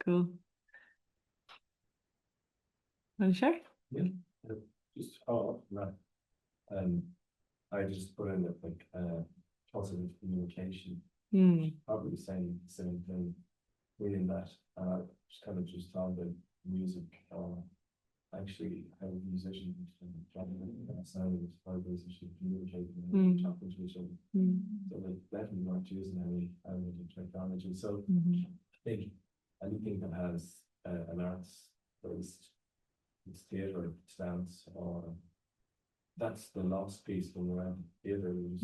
Cool. Want to share? Yeah, just follow up from that. I just put in that like positive communication, Mm. probably saying the same thing within that. Just kind of just thought that music, actually how musicians and sound is actually communicating and talking to each other. Mm. So they definitely not using any element of technology. So Mhm. I think anything that has an arts based, it's theatre, dance, or that's the last piece when we're at theatre is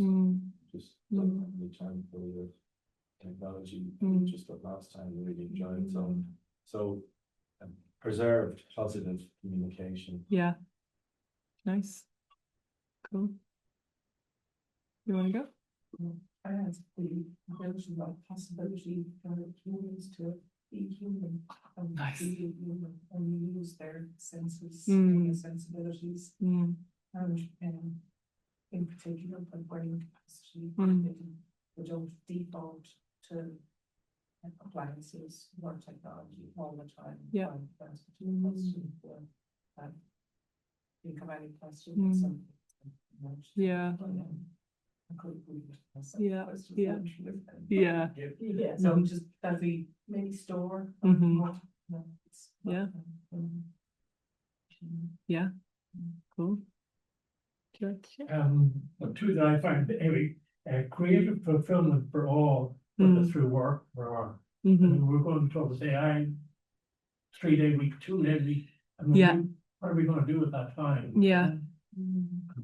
just don't have any time for the technology. Just the last time we really enjoyed so preserved positive communication. Yeah. Nice. Cool. You want to go? As the notion of possibility for humans to be human and Nice. be human and use their senses Mm. and their sensibilities Mm. and in particular the brain capacity. Mm. They don't default to appliances or technology all the time. Yeah. And that's the question for think of any questions. Yeah. I could read Yeah, questions yeah. actually. Yeah. Yeah, so Mhm. just as we maybe store. Mhm. Yeah. Yeah. Cool. Do you like to share? Two that I find anyway, creative fulfillment for all, whether through work or Mhm. we're going to talk with AI, 3-day week, 2-day week. Yeah. What are we going to do at that time? Yeah.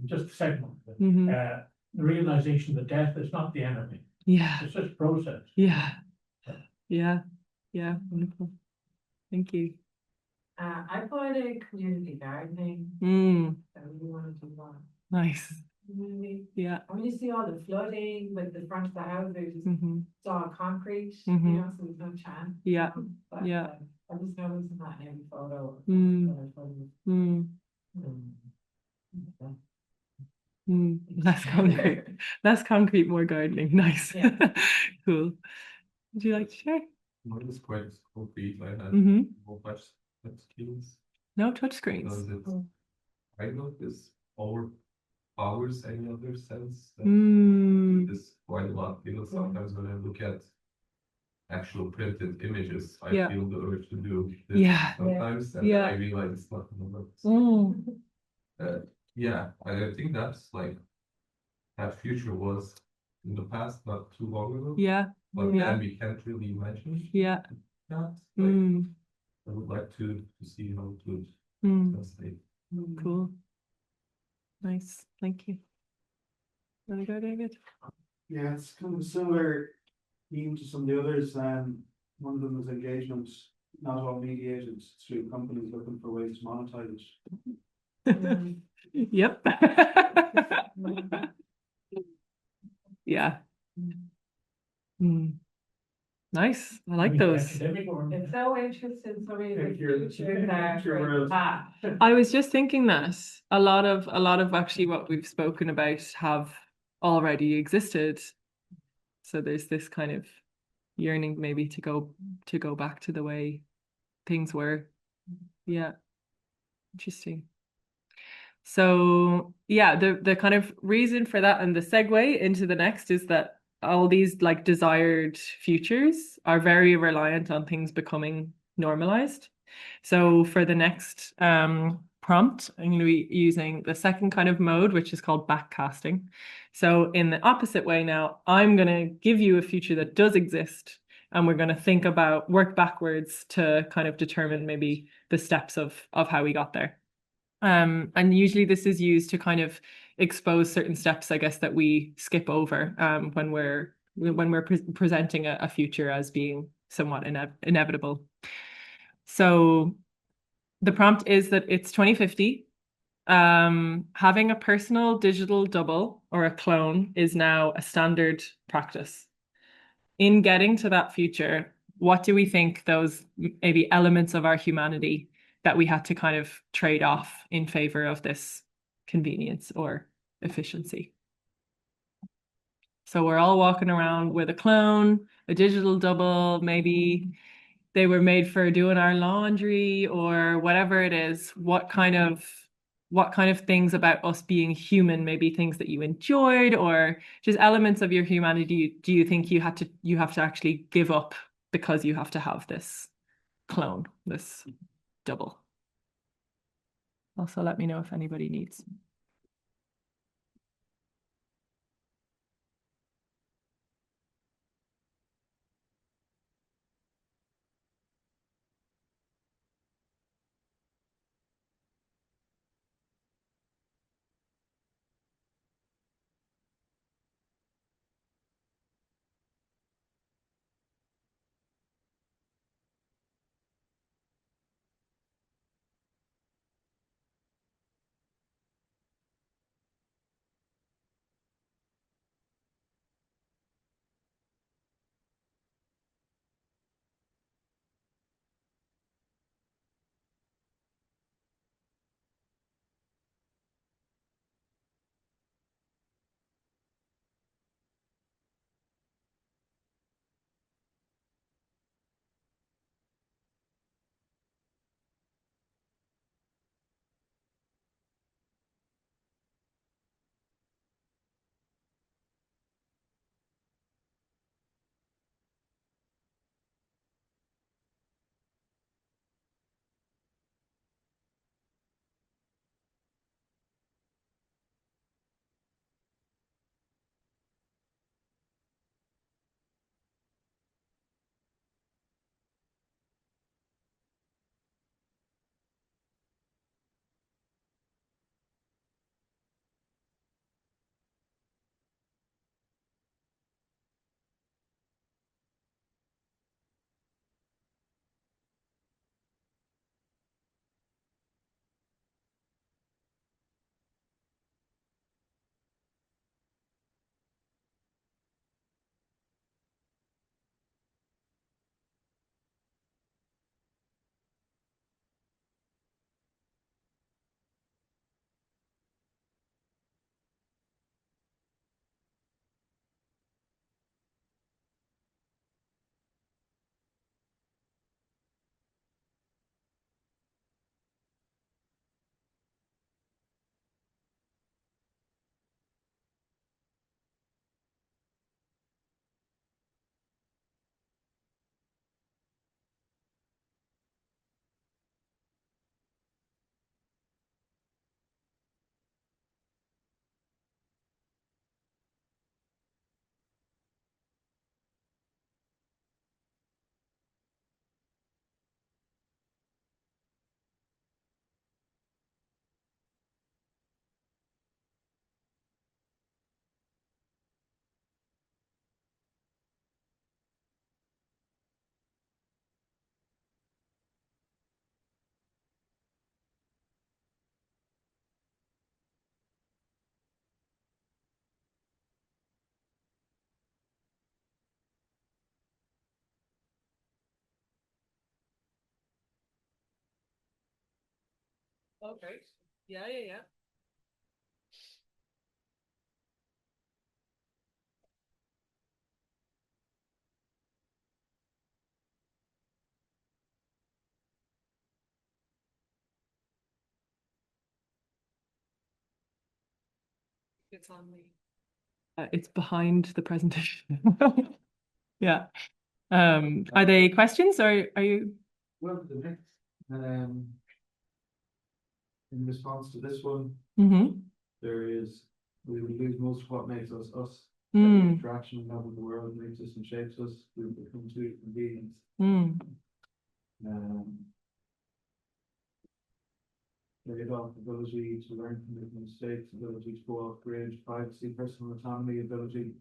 Just a second. Mhm. The realization that death is not the enemy. Yeah. It's just process. Yeah. Yeah. Yeah. Wonderful. Thank you. I put a community gardening. I really want to do that. Nice. Community. Yeah. I mean, you see all the flooding, like the front of the houses, Mm-hmm. it's all concrete, Mhm. so there's no chance. Yeah. But, Yeah. I'm just noticing that in every photo. Less concrete. Less concrete, more gardening. Nice. Yeah. Cool. Would you like to share? Mine is quite concrete. I had Mm-hmm. no touch skills No touch screens. because it's kind of this overpowers any other sense. Is quite a lot because sometimes when I look at actual printed images, I feel the urge to do this sometimes, and I realize it's not I think that's like that future was in the past, not too long ago. But then we can't really imagine that. Like, I would like to see how it would translate. Cool. Nice. Thank you. Want to go, David? Yeah, it's kind of a similar theme to some of the others. One of them is engagement, not all mediated through companies looking for ways to monetize it. Yep. Yeah. Nice. I like those. It's so interesting. So many future there. I was just thinking that a lot of actually what we've spoken about have already existed. So there's this kind of yearning maybe to go back to the way things were. Yeah. Interesting. So yeah, the kind of reason for that and the segue into the next is that all these like desired futures are very reliant on things becoming normalized. So for the next prompt, I'm going to be using the second kind of mode, which is called backcasting. So in the opposite way now, I'm going to give you a future that does exist, and we're going to work backwards to kind of determine maybe the steps of how we got there. And usually this is used to kind of expose certain steps, I guess, that we skip over when we're presenting a future as being somewhat inevitable. So the prompt is that it's 2050. Having a personal digital double or a clone is now a standard practice. In getting to that future, what do we think those maybe elements of our humanity that we had to kind of trade off in favor of this convenience or efficiency? So we're all walking around with a clone, a digital double, maybe they were made for doing our laundry or whatever it is. What kind of things about us being human, maybe things that you enjoyed or just elements of your humanity do you think you have to actually give up because you have to have this clone, this double? Also, let me know if anybody needs. Okay. Yeah. It's on me. It's behind the presentation. Yeah. Are they questions or are you? Well, the next, in response to this one, there is, we would lose most of what makes us us. The interaction we have with the world makes us and shapes us. We become two different beings. Trade-off ability to learn from different mistakes, ability to go off grid, privacy, personal autonomy, ability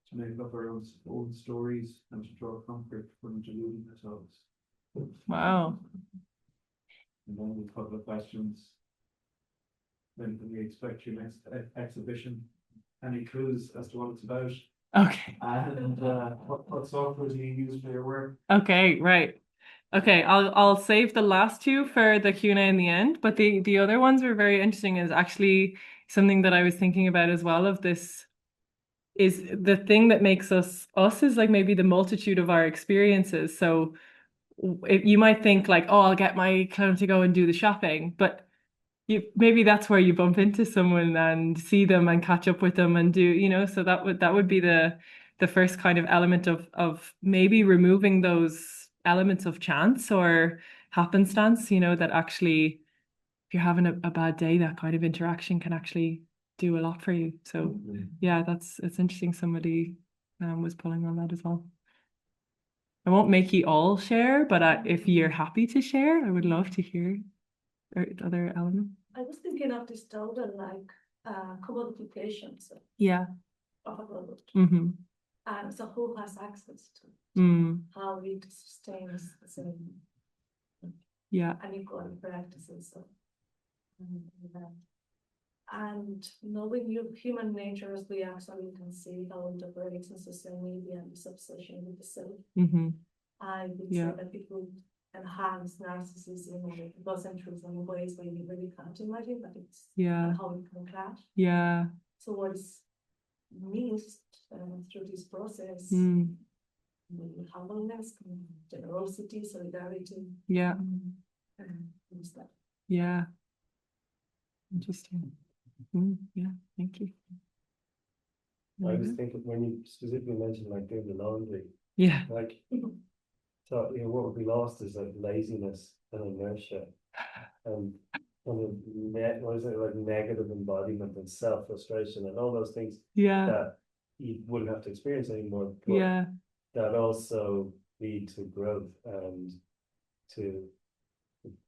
to make up our own stories and to draw comfort from deluding ourselves. Wow. And then with a couple of questions. When can we expect your next exhibition? Any clues as to what it's about? Okay. And what software do you use for your work? Okay, right. Okay, I'll save the last two for the Q&A in the end, but the other ones were very interesting. Is actually something that I was thinking about as well. Of this is the thing that makes us is like maybe the multitude of our experiences. So if you might think like, oh, I'll get my clone to go and do the shopping, but maybe that's where you bump into someone and see them and catch up with them and do, so that would be the first kind of element of maybe removing those elements of chance or happenstance, that actually if you're having a bad day, that kind of interaction can actually do a lot for you. So yeah, it's interesting somebody was pulling on that as well. I won't make you all share, but if you're happy to share, I would love to hear other elements. I was thinking of this total like commodification of a product. So who has access to how it sustains the same unequal practices and knowing your human nature as we actually can see how it operates in social media and this obsession with the self. I would say that it would enhance narcissism or egocentrism in ways where you really can't imagine, but it's and how it can clash. So what's missed through this process, humbleness, generosity, solidarity. Interesting. Thank you. I was thinking when you specifically mentioned like doing the laundry. Like, so what would be lost is like laziness and inertia, and what is it, like negative embodiment and self-frustration and all those things that you wouldn't have to experience anymore. But that also lead to growth and to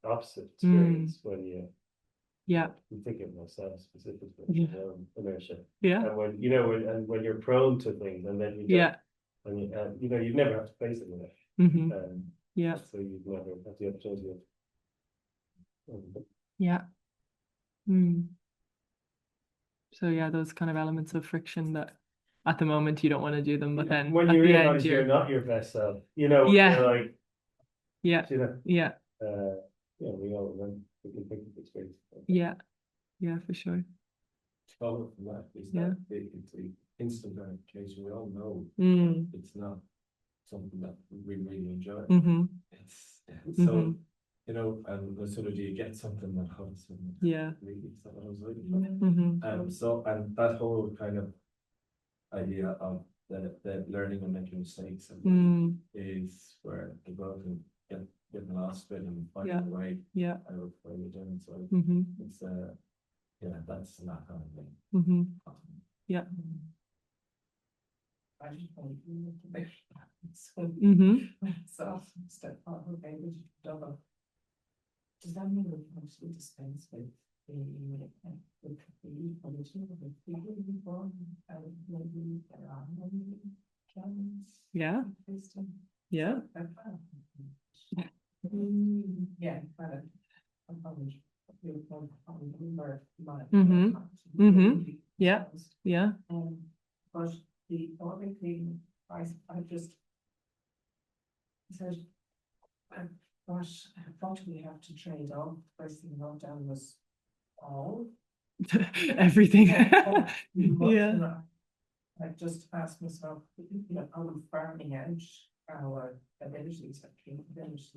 opposite experience when you. I'm thinking of myself specifically. Inertia. And when you're prone to things, and then you you never have to face it with it. So you never have the opportunity of. So those kind of elements of friction that at the moment you don't want to do them, but then when you realize you're not your best self, you're like, we all remember we can think of experience. For sure. From that is that the instant gratification. We all know it's not something that we really enjoy. It's so and as soon as you get something that helps, really it's not always really so and that whole kind of idea of the learning and making mistakes is where the growth and getting lost bit and finding a way out of what you're doing. So it's that's not how I think. I just want to so step on, okay, we should double. Does that mean we can actually dispense with the condition of the people before and maybe there are many challenges? I'm probably but the other thing I just said what we have to trade off. First thing I wrote down was all. Everything. Yeah. I just ask myself, are we farming out our abilities, our capabilities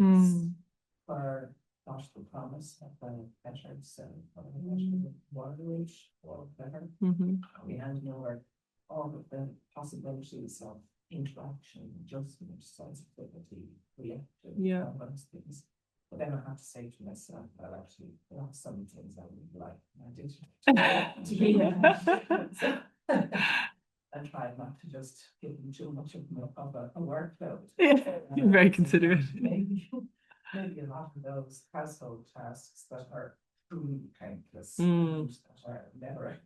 for not the promise of a better self, or a better world, or better? We handing over all of the possibilities of interaction, adjustment, sensitivity, reactive, all those things. But then I have to say to myself, well, actually, there are some things I would like, and I did. So, I try not to just give them too much of a workload. You're very considerate. Maybe a lot of those household tasks that are truly thankless, that are never,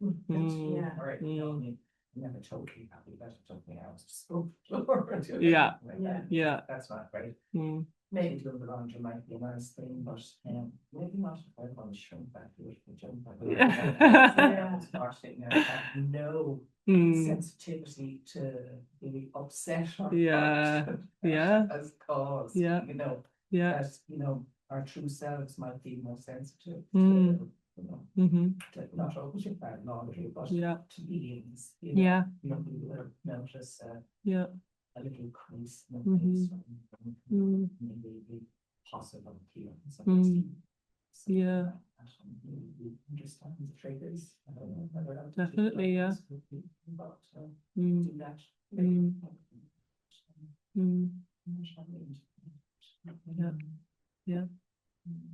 never totally happy that it took me hours to scrub the floor. That's not great. Maybe doing the laundry might be a nice thing, but maybe not if I want to shrink back to it and jump back. No sensitivity to the upset or as cause. That our true selves might be more sensitive to to not always bad laundry, but to beings. Notice a little crease in the face, maybe the possibility of something. Understand the triggers. Definitely, But do that.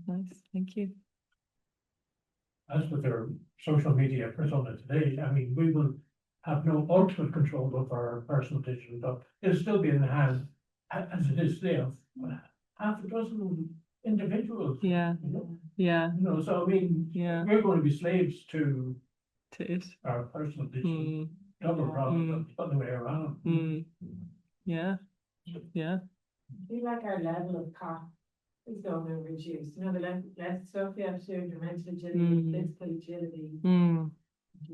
Nice, thank you. As with our social media persona today, I mean, we will have no ultimate control over our personal digital stuff. It'll still be in the hands, as it is today, of half a dozen individuals. So I mean, we're going to be slaves to it. Our personal digital double problem, the other way around. I feel like our level of cost is going to reduce. The less stuff you have to do, your mental agility, physical agility.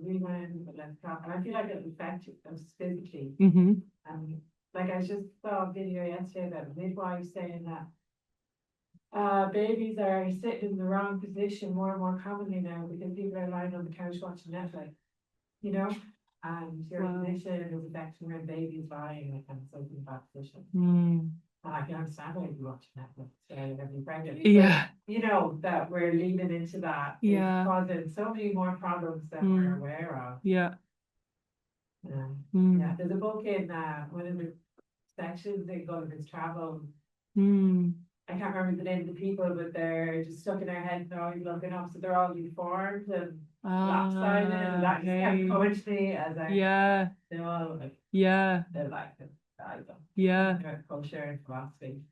Rebound, but less cost. And I feel like it'll affect us physically. Like I just saw a video yesterday about midwives saying that babies are sitting in the wrong position more and more commonly now because people are lying on the couch watching Netflix, and your position is affecting when babies lying and so in that position. And I can understand why you watch Netflix every pregnant. But, that we're leaning into that. It's causing so many more problems than we're aware of. There's a book in one of the sections in Gulliver's Travel. I can't remember the name of the people, but they're just stuck in their head and always looking up, so they're all deformed and lopsided, and that just kept coming to me as they're all like they're like culture and philosophy.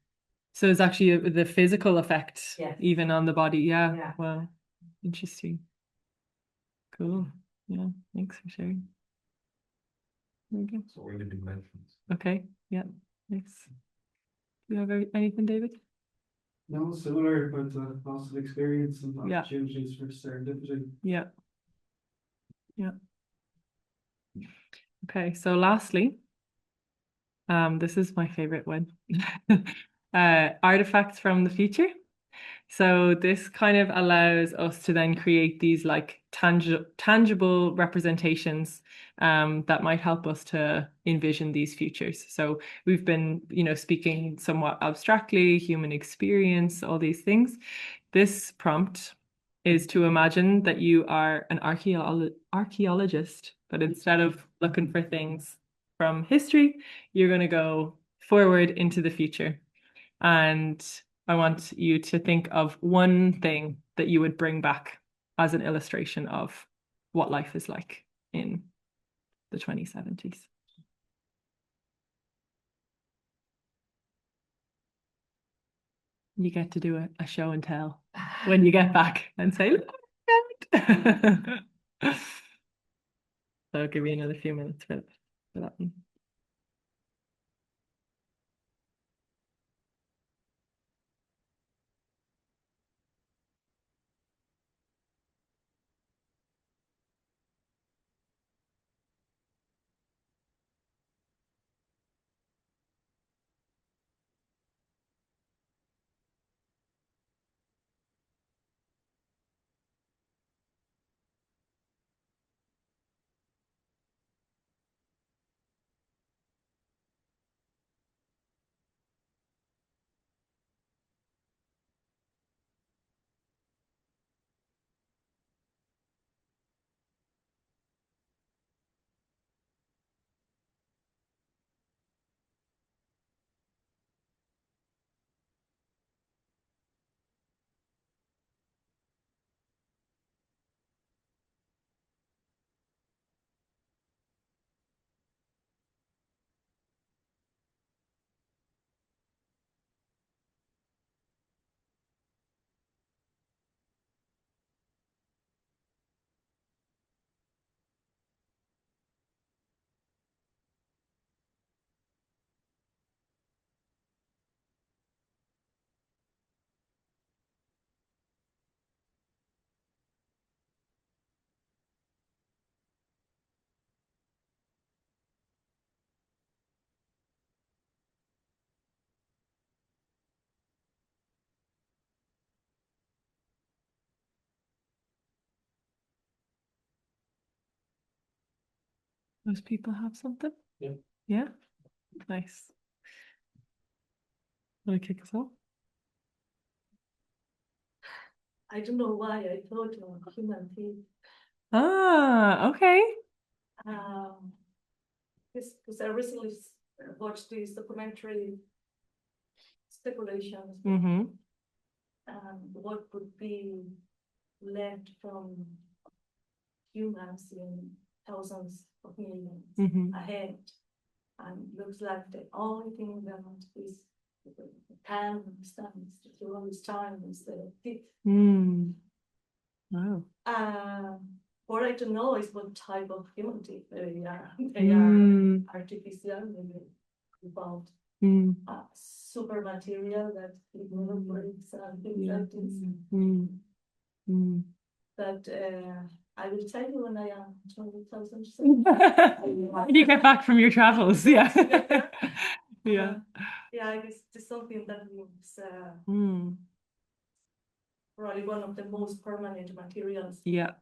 So it's actually the physical effect even on the body. Wow, interesting. Cool. Thanks for sharing. So we're living dimensions. Okay, thanks. Do you have anything, David? No, similar, but lots of experience and opportunities for serendipity. Okay, so lastly, this is my favorite one. Artifacts from the future. So this kind of allows us to then create these like tangible representations that might help us to envision these futures. So we've been, speaking somewhat abstractly, human experience, all these things. This prompt is to imagine that you are an archaeologist, but instead of looking for things from history, you're going to go forward into the future. And I want you to think of one thing that you would bring back as an illustration of what life is like in the 2070s. You get to do a show and tell when you get back and say, look. So I'll give you another few minutes for that one. Most people have something? Yeah. Yeah? Nice. Want to kick us off? I don't know why I thought of human teeth. Ah, okay. Because I recently watched this documentary, Speculations, Mm-hmm. what could be left from humans in thousands of millions Mm-hmm. ahead. And looks like the only thing that is time stands through all this time is the teeth. Mm. Wow. What I don't know is what type of human teeth they are. They Mm. are artificial. They found Mm. super material that it never breaks and things like this. Mm. Mm. But I will tell you when I am 20,000. You get back from your travels, yeah. Yeah. Yeah, it's something that is Mm. probably one of the most permanent materials. Yeah.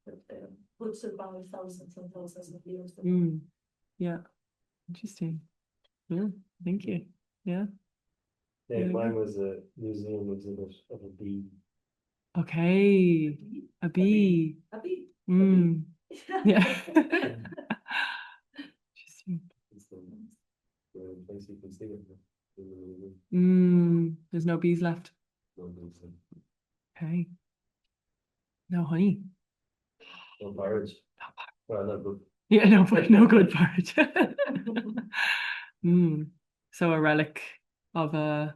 That would survive thousands and thousands of years. Mm. Yeah. Interesting. Yeah. Thank you. Yeah. Yeah, mine was a museum exhibit of a bee. Okay. A bee. A bee. Mm. Yeah. Interesting. It's the place you can see it. Mm. There's no bees left. No Okay. No honey. birds. Well, not good. Yeah, no, but no good part. Mm. So a relic of a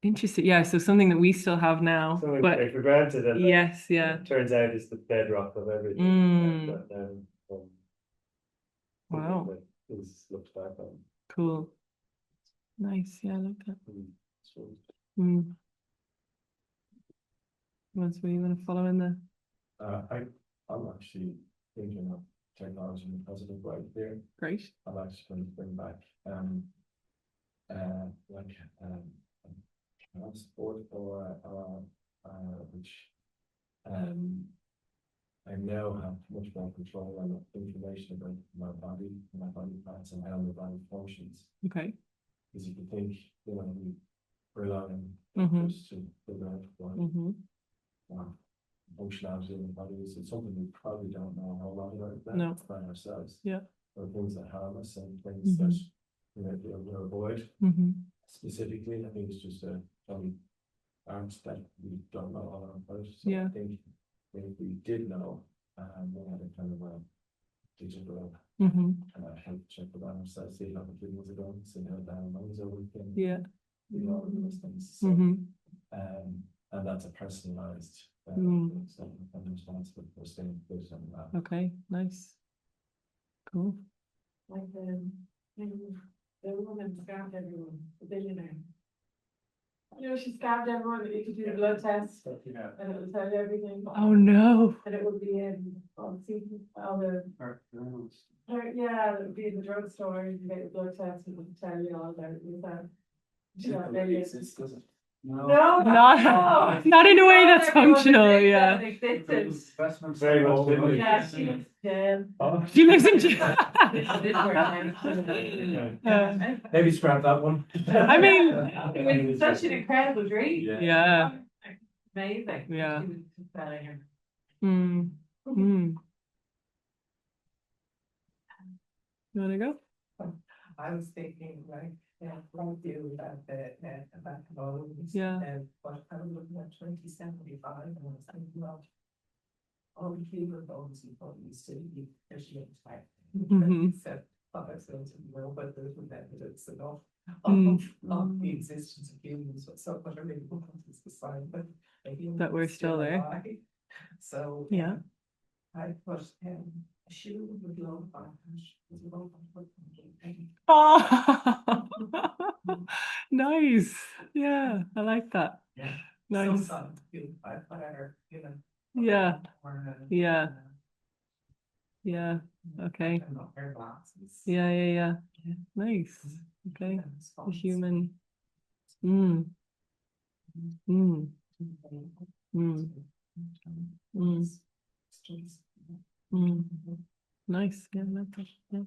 interesting, yeah. So something that we still have now, So we but take for granted that yes, yeah. it turns out it's the bedrock of everything. Mm. That, Wow. that is looked back on. Cool. Nice. Yeah, I like that. So, Mm. Once we want to follow in the I'm actually thinking of technology in a positive way here. great. I'm actually going to bring back transport or which I now have much more control and information about my body parts and how my body functions. Okay. Because if you think, we rely on Mm-hmm. doctors to figure out what Mm-hmm. functionality in the body is. It's something we probably don't know a whole lot about that No. by ourselves. Yeah. Or things that harm us and things that we'll avoid. Mm-hmm. Specifically, I think it's just a art that we don't know all about. So Yeah. I think if we did know, we had a kind of a digital Mm-hmm. health check about ourselves, see how the kidneys are going, see how down lungs are working, Yeah. do all of those things. So, Mm-hmm. and that's a personalized stuff. I'm responsible for staying good on that. Okay. Nice. Cool. Like the woman scammed everyone, the billionaire. You know, she scammed everyone that you could do the blood test and it would tell you everything. Oh no. And it would be in on all the yeah, it would be in the drugstore, you get the blood test and it would tell you all about it. Does it? No. No, Not in a way that's functional, yeah. Very much. Yeah, she was dead. She lives in jail. Maybe scrap that one. I mean, It was such an incredible dream. yeah. Amazing. Yeah. She was just telling her. Mm. Mm. You want to go? I was thinking, like you about the loans. Yeah. But I was looking at 2075 and I was thinking about all the cable phones you probably used to be efficient type. Mhm. Except ourselves in the world, but there's evidence enough Mm. of the existence of humans. So what I really want is the sign That we're still there. alive. So Yeah. I put a shoe with low varnish with low varnish. Oh, nice. Yeah, I like that. Yeah. Nice. Sometimes whatever, Yeah. or, Yeah. Yeah. Okay. and not wear glasses. Yeah, yeah, yeah. Nice. Okay. The human. Mm. Mm. Mm. Mm. Mm. Nice. Yeah, yeah.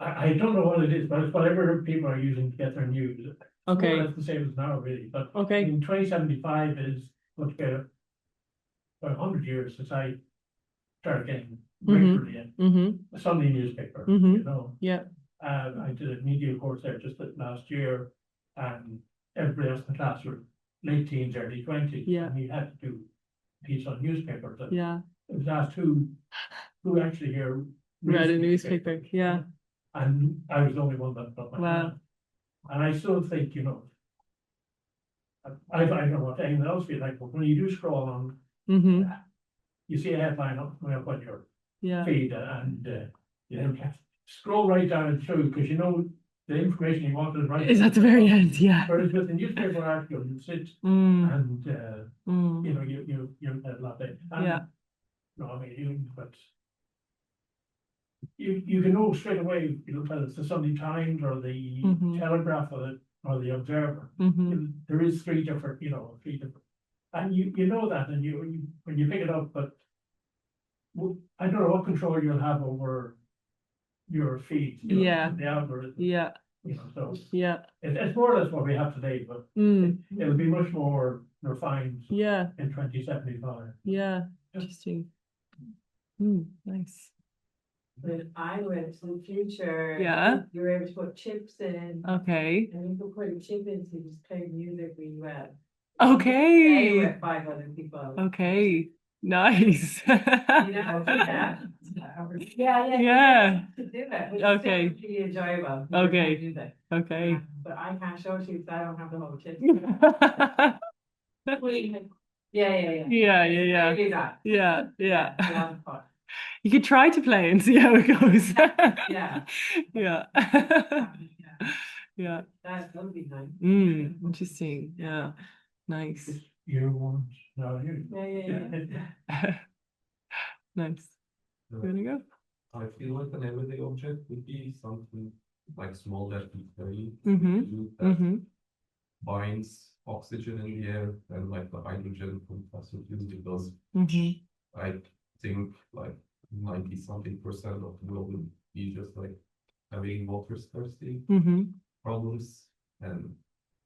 I don't know what it is, but it's whatever people are using to get their news. It's Okay. more or less the same as now, really. But Okay. in 2075 is going to be about 100 years since I started getting regularly a Sunday newspaper. You know. Yeah. I did a media course there just last year, and everybody else in the class were late teens, early 20s. Yeah. And we had to do a piece on newspapers. And Yeah. it was asked who actually here Read a newspaper. Yeah. And I was the only one that got my Wow. hand. And I still think, you know, I don't know what anyone else feels like, but when you do scroll on, you see a headline up on your Yeah. feed, and you know, scroll right down through, because you know the information you want is right. Is at the very end. Yeah. Whereas with the newspaper article, you sit and you know, you get a lot of it. And, Yeah. no, I mean, but you can know straight away, you know, whether it's the Sunday Times or the Telegraph or the Observer. There is three different, and you know that, and you when you pick it up, but I don't know what control you'll have over your feed. You know, Yeah. the algorithm. Yeah. You know, so Yeah. it's more or less what we have today, but it'll be much more refined. Yeah. In 2075. Yeah. Interesting. Nice. When I went to the future, Yeah. you were able to put chips in, Okay. and you could put a chip in to just play music really well. Okay. Play with 500 people. Okay. Nice. You know, Yeah. To do it, which Okay. is really enjoyable. Okay. Music. Okay. But I can't show it to you because I don't have the whole chip. Yeah. Yeah. Yeah. Really that. Yeah. Yeah. A lot of fun. You could try to play and see how it goes. Yeah. Yeah. Yeah. Yeah. That would be nice. Interesting. Yeah. Nice. You want no you. Yeah. Nice. You wanna go? I feel like an everyday object would be something like small that we carry that binds oxygen in the air and like the hydrogen from fossil fuels, because I think like 90-something% of the world would be just like having water scarcity problems. And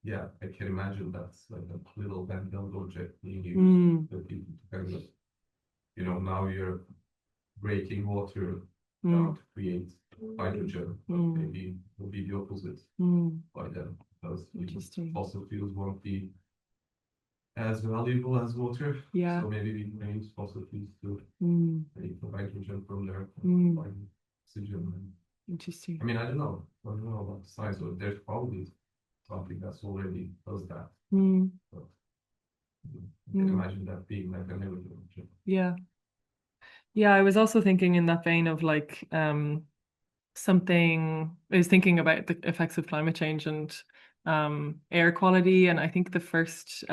yeah, I can imagine that's like a little handheld object being used for people to kind of, now you're breaking water down to create hydrogen. Maybe it will be the opposite by then, because fossil fuels won't be as valuable as water. Yeah. So maybe we can use fossil fuels to make the hydrogen from there, find oxygen. Interesting. I mean, I don't know about the science, but there's probably something that's already does that. But I can imagine that being like an everyday object. Yeah. Yeah, I was also thinking in that vein of like something. I was thinking about the effects of climate change and air quality, and I think the first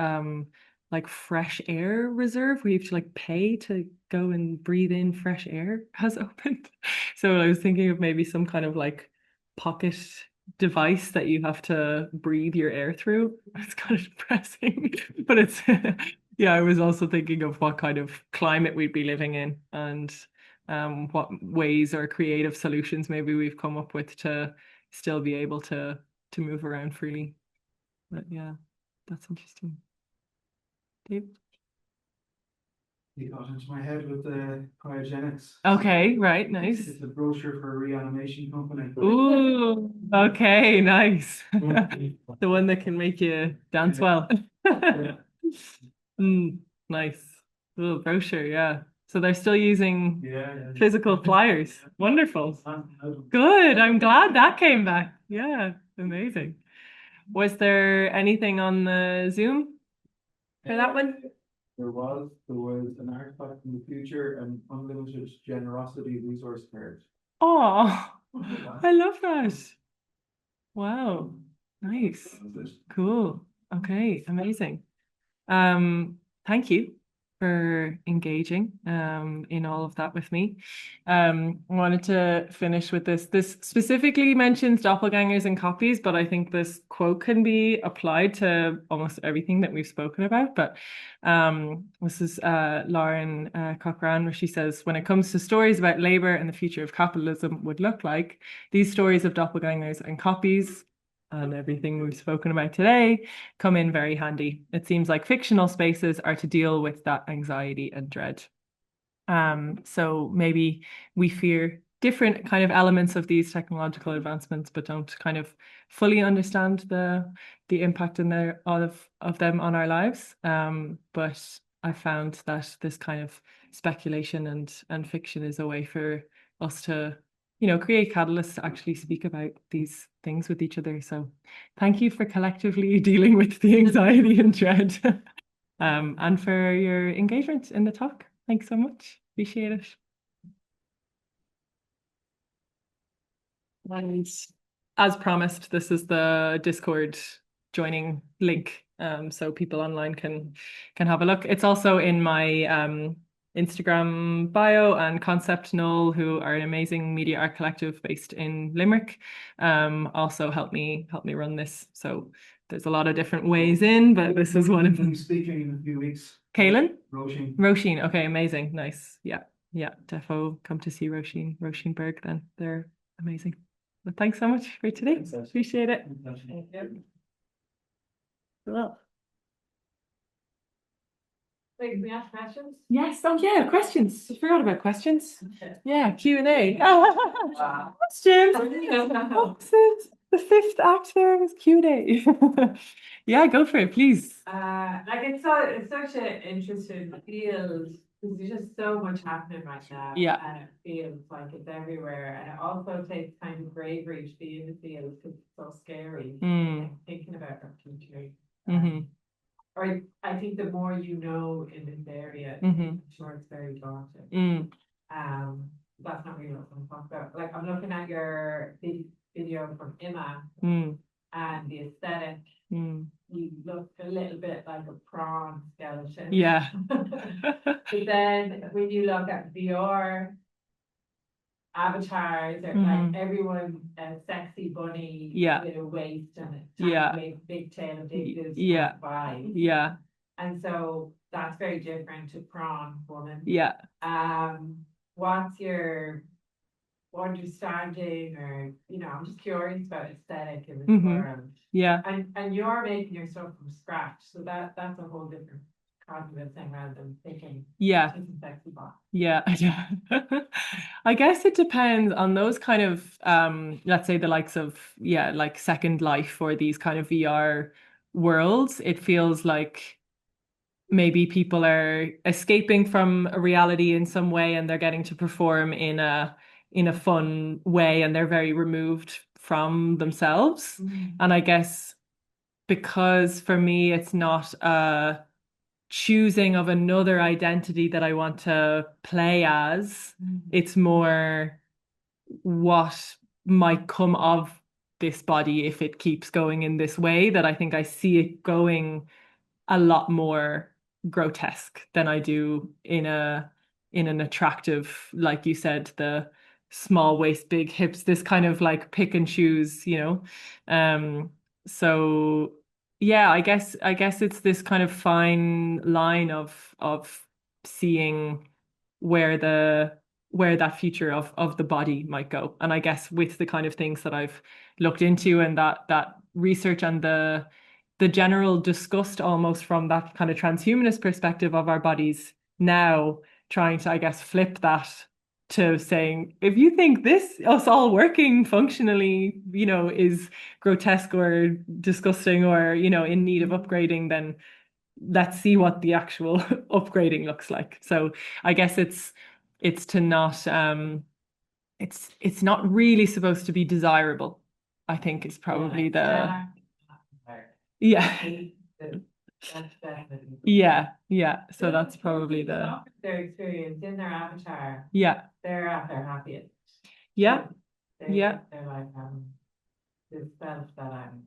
like fresh air reserve where you have to like pay to go and breathe in fresh air has opened. So I was thinking of maybe some kind of like pocket device that you have to breathe your air through. It's kind of depressing, but it's yeah, I was also thinking of what kind of climate we'd be living in, and what ways or creative solutions maybe we've come up with to still be able to move around freely. But yeah, that's interesting. Dave? You got into my head with the cryogenics. Okay, right, nice. It's a brochure for a reanimation company. Ooh, okay, nice. The one that can make you dance well. Nice. Little brochure, yeah. So they're still using physical flyers. Wonderful. Good. I'm glad that came back. Yeah, amazing. Was there anything on the Zoom for that one? There was an artifact from the future, an unlimited generosity resource card. Oh, I love that. Wow. Nice. Cool. Okay, amazing. Thank you. for engaging in all of that with me. I wanted to finish with this. This specifically mentions doppelgangers and copies, but I think this quote can be applied to almost everything that we've spoken about. But this is Lauren Cochrane, where she says, when it comes to stories about labor and the future of capitalism would look like, these stories of doppelgangers and copies and everything we've spoken about today come in very handy. It seems like fictional spaces are to deal with that anxiety and dread. So maybe we fear different kind of elements of these technological advancements, but don't kind of fully understand the impact in there of them on our lives. But I found that this kind of speculation and fiction is a way for us to, create catalysts to actually speak about these things with each other. So thank you for collectively dealing with the anxiety and dread, and for your engagement in the talk. Thanks so much. Appreciate it. And as promised, this is the Discord joining link, so people online can have a look. It's also in my Instagram bio, and Concept Null, who are an amazing media art collective based in Limerick, also help me run this. So there's a lot of different ways in, but this is one of them. Speaking in a few weeks. Kaylin? Roisin. Okay, amazing. Nice. Yeah. Defo come to see Roisin Berg then. They're amazing. But thanks so much for today. Appreciate it. Well. Wait, can we ask questions? Yes. Oh yeah, questions. I forgot about questions. Okay. Yeah, Q&A. Questions. The fifth act there was Q&A. Yeah, go for it, please. It's such an interesting field because there's just so much happening right now. Yeah. And it feels like it's everywhere. And it also takes kind of bravery to be in the field because it's so scary. Thinking about our future. Or I think the more you know in this area, I'm sure it's very daunting. That's not really what I'm talking about. Like, I'm looking at your video from Emma and the aesthetic. You look a little bit like a prawn skeleton. Yeah. But then when you look at VR avatars, or like everyone a sexy bunny with a waist and a big tail and big boobs vibe. Yeah. And so that's very different to prawn woman. Yeah. What's your understanding, or I'm just curious about aesthetic in this world. Yeah. And you're making your stuff from scratch, so that's a whole different cognitive thing rather than thinking sexy box. Yeah. I guess it depends on those kind of let's say the likes of like Second Life or these kind of VR worlds. It feels like maybe people are escaping from a reality in some way, and they're getting to perform in a fun way, and they're very removed from themselves. And I guess because for me it's not a choosing of another identity that I want to play as, it's more what might come of this body if it keeps going in this way, that I think I see it going a lot more grotesque than I do in an attractive, like you said, the small waist, big hips, this kind of like pick and choose, so yeah, I guess it's this kind of fine line of seeing where that future of the body might go. And I guess with the kind of things that I've looked into, and that research and the general disgust almost from that kind of transhumanist perspective of our bodies, now trying to, I guess, flip that to saying, if you think us all working functionally, is grotesque or disgusting or, in need of upgrading, then let's see what the actual upgrading looks like. So I guess it's to not, it's not really supposed to be desirable, I think, is probably the... Yeah. That's definitely. Yeah. So that's probably their experience in their avatar. Yeah. They're at their happiest. Yeah. They're like, this self that I'm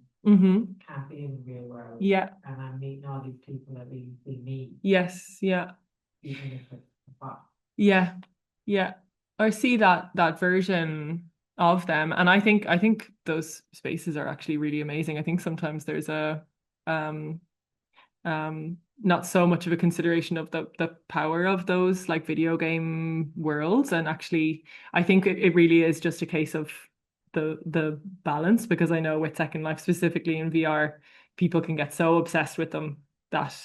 can't be in the real world. Yeah. And I'm meeting all these people that we meet. Yes. Yeah. even if it's not. Yeah, yeah. I see that version of them, and I think those spaces are actually really amazing. I think sometimes there's a not so much of a consideration of the power of those like video game worlds, and actually I think it really is just a case of the balance, because I know with Second Life specifically in VR, people can get so obsessed with them that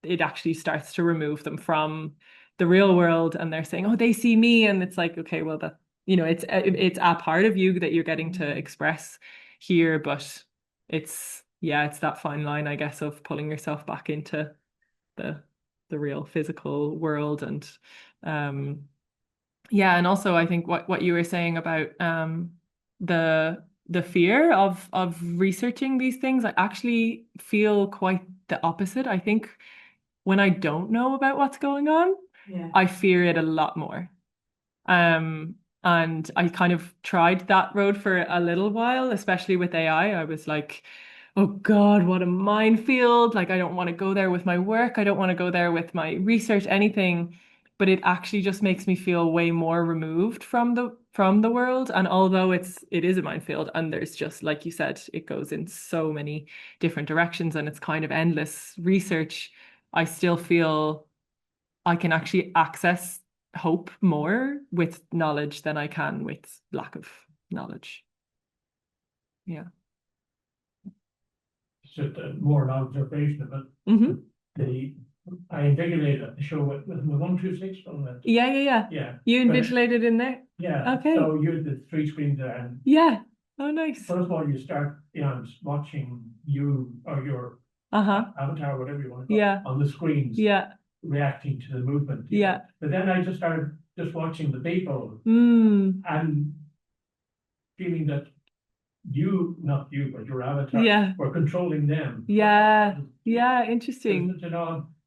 it actually starts to remove them from the real world, and they're saying, oh, they see me, and it's like, okay, well, that, you know, it's a part of you that you're getting to express here, but it's that fine line, I guess, of pulling yourself back into the real physical world. And and also I think what you were saying about the fear of researching these things, I actually feel quite the opposite. I think when I don't know about what's going on, I fear it a lot more. And I kind of tried that road for a little while, especially with AI. I was like, oh God, what a minefield. Like, I don't want to go there with my work. I don't want to go there with my research, anything. But it actually just makes me feel way more removed from the world. And although it is a minefield, and there's just, like you said, it goes in so many different directions and it's kind of endless research, I still feel I can actually access hope more with knowledge than I can with lack of knowledge. Yeah. It's just more an observation of it. I invigilated the show with the 126 film. Yeah. You invigilated in there? Yeah. Okay. So you had the 3 screens there, and oh, nice. First of all, you start watching you or your avatar, whatever you want to call it, on the screens. Reacting to the movement. But then I just started watching the people and feeling that not you, but your avatar were controlling them. Interesting.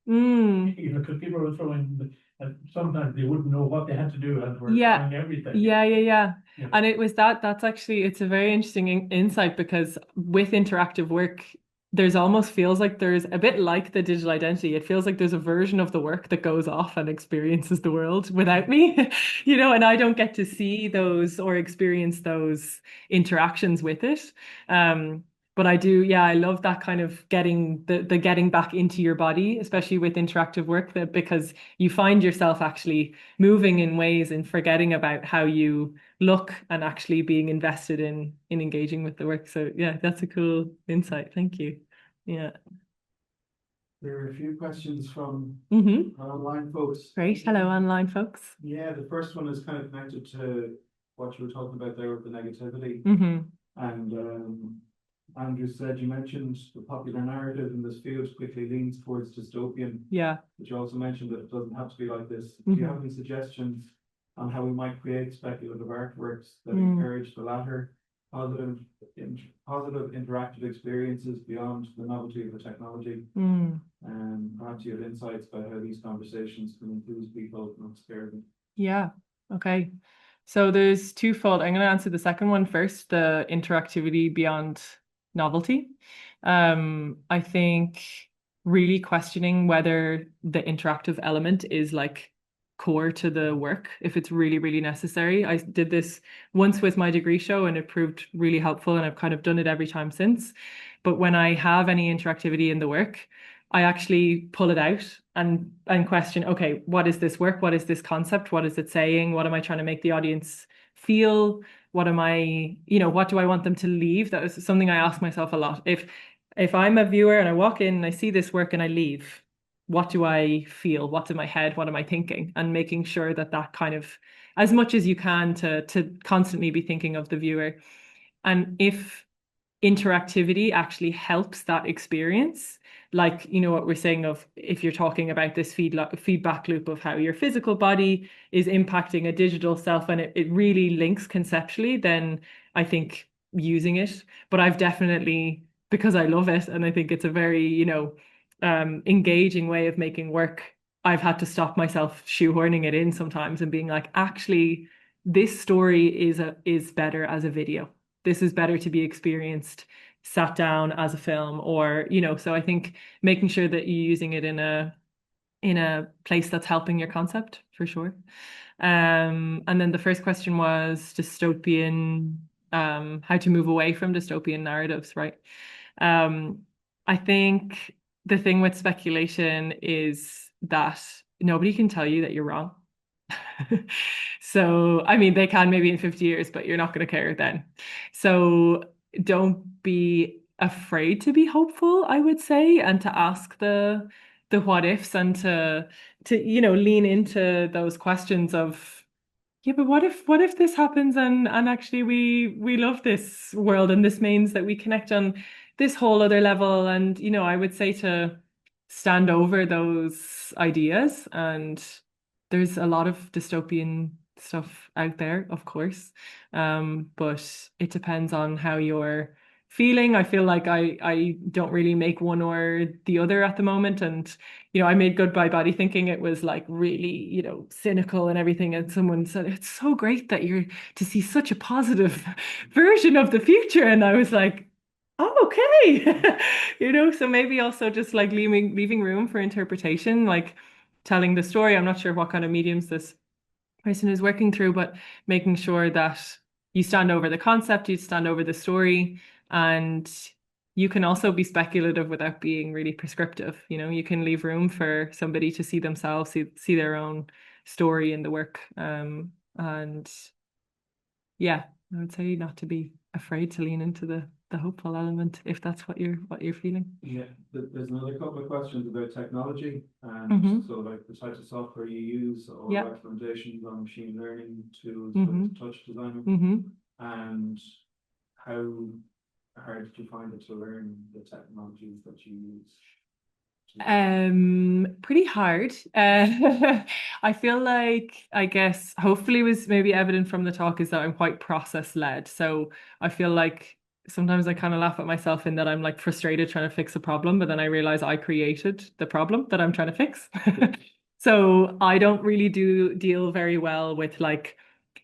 Because people were throwing, and sometimes they wouldn't know what they had to do and were trying everything. And it was that's actually, it's a very interesting insight, because with interactive work, there's almost feels like there's a bit like the digital identity. It feels like there's a version of the work that goes off and experiences the world without me, and I don't get to see those or experience those interactions with it. But I do, I love that kind of getting the getting back into your body, especially with interactive work, that because you find yourself actually moving in ways and forgetting about how you look and actually being invested in engaging with the work. So that's a cool insight. Thank you. There are a few questions from our online folks. Great. Hello, online folks. The first one is kind of connected to what you were talking about there with the negativity. And Andrew said, you mentioned the popular narrative in this field quickly leans towards dystopian. But you also mentioned that it doesn't have to be like this. Do you have any suggestions on how we might create speculative artworks that encourage the latter, positive interactive experiences beyond the novelty of the technology? And perhaps you have insights about how these conversations can enthuse people, not scare them. Okay. So there's twofold. I'm going to answer the second one first, the interactivity beyond novelty. I think really questioning whether the interactive element is like core to the work, if it's really, really necessary. I did this once with my degree show and it proved really helpful, and I've kind of done it every time since. But when I have any interactivity in the work, I actually pull it out and question, okay, what is this work? What is this concept? What is it saying? What am I trying to make the audience feel? What am I, what do I want them to leave? That is something I ask myself a lot. If I'm a viewer and I walk in and I see this work and I leave, what do I feel? What's in my head? What am I thinking? And making sure that kind of, as much as you can, to constantly be thinking of the viewer. And if interactivity actually helps that experience, like, what we're saying of, if you're talking about this feedback loop of how your physical body is impacting a digital self, and it really links conceptually, then I think using it. But I've definitely, because I love it and I think it's a very, engaging way of making work, I've had to stop myself shoehorning it in sometimes and being like, actually, this story is better as a video. This is better to be experienced sat down as a film, or so I think making sure that you're using it in in a place that's helping your concept, for sure. And then the first question was dystopian, how to move away from dystopian narratives, right? I think the thing with speculation is that nobody can tell you that you're wrong. So, I mean, they can maybe in 50 years, but you're not going to care then. So don't be afraid to be hopeful, I would say, and to ask the what ifs, and to lean into those questions of, yeah, but what if this happens, and actually we love this world, and this means that we connect on this whole other level. And I would say to stand over those ideas. And there's a lot of dystopian stuff out there, of course, but it depends on how you're feeling. I feel like I don't really make one or the other at the moment. And I made Goodbye Body thinking it was like really cynical and everything, and someone said it's so great that you're to see such a positive version of the future, and I was like, oh, okay. So maybe also just like leaving room for interpretation, like telling the story. I'm not sure what kind of mediums this person is working through, but making sure that you stand over the concept, you stand over the story, and you can also be speculative without being really prescriptive. You can leave room for somebody to see themselves, see their own story in the work. And yeah, I would say not to be afraid to lean into the hopeful element if that's what you're feeling. Yeah, there's another couple of questions about technology, and so like the types of software you use, or recommendations on machine learning tools for touch designer, and how hard did you find it to learn the technologies that you use? Pretty hard. I feel like, I guess, hopefully was maybe evident from the talk, is that I'm quite process led. So I feel like sometimes I kind of laugh at myself in that I'm like frustrated trying to fix a problem, but then I realize I created the problem that I'm trying to fix. So I don't really deal very well with like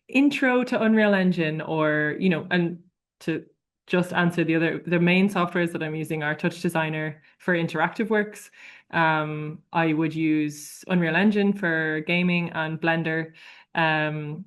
intro to Unreal Engine, or and to just answer the main softwares that I'm using are Touch Designer for interactive works. I would use Unreal Engine for gaming, and Blender. And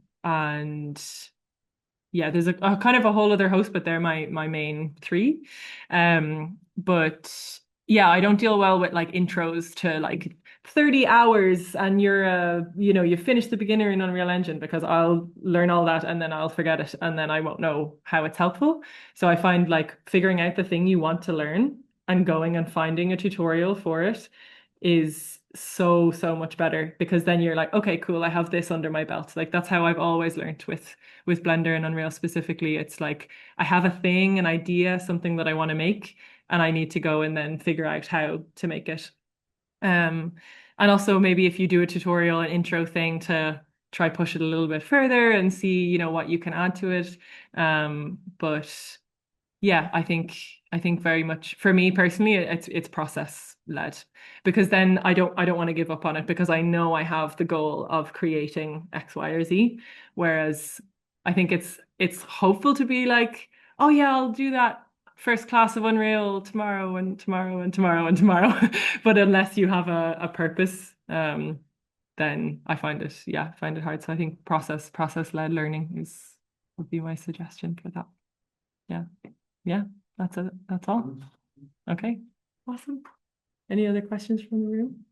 yeah, there's a kind of a whole other host, but they're my main three. But yeah, I don't deal well with like intros to like 30 hours and you're you finished the beginner in Unreal Engine, because I'll learn all that and then I'll forget it, and then I won't know how it's helpful. So I find like figuring out the thing you want to learn and going and finding a tutorial for it is so much better, because then you're like, okay, cool, I have this under my belt. Like that's how I've always learned with Blender and Unreal specifically. It's like I have a thing, an idea, something that I want to make, and I need to go and then figure out how to make it. And also maybe if you do a tutorial, an intro thing, to try push it a little bit further and see, what you can add to it. But yeah, I think very much for me personally, it's process led, because then I don't want to give up on it, because I know I have the goal of creating X, Y, or Z. Whereas I think it's hopeful to be like, oh yeah, I'll do that first class of Unreal tomorrow and tomorrow and tomorrow and tomorrow. But unless you have a purpose, then I find it hard. So I think process led learning would be my suggestion for that. Yeah, that's it. That's all. Okay, awesome. Any other questions from the room?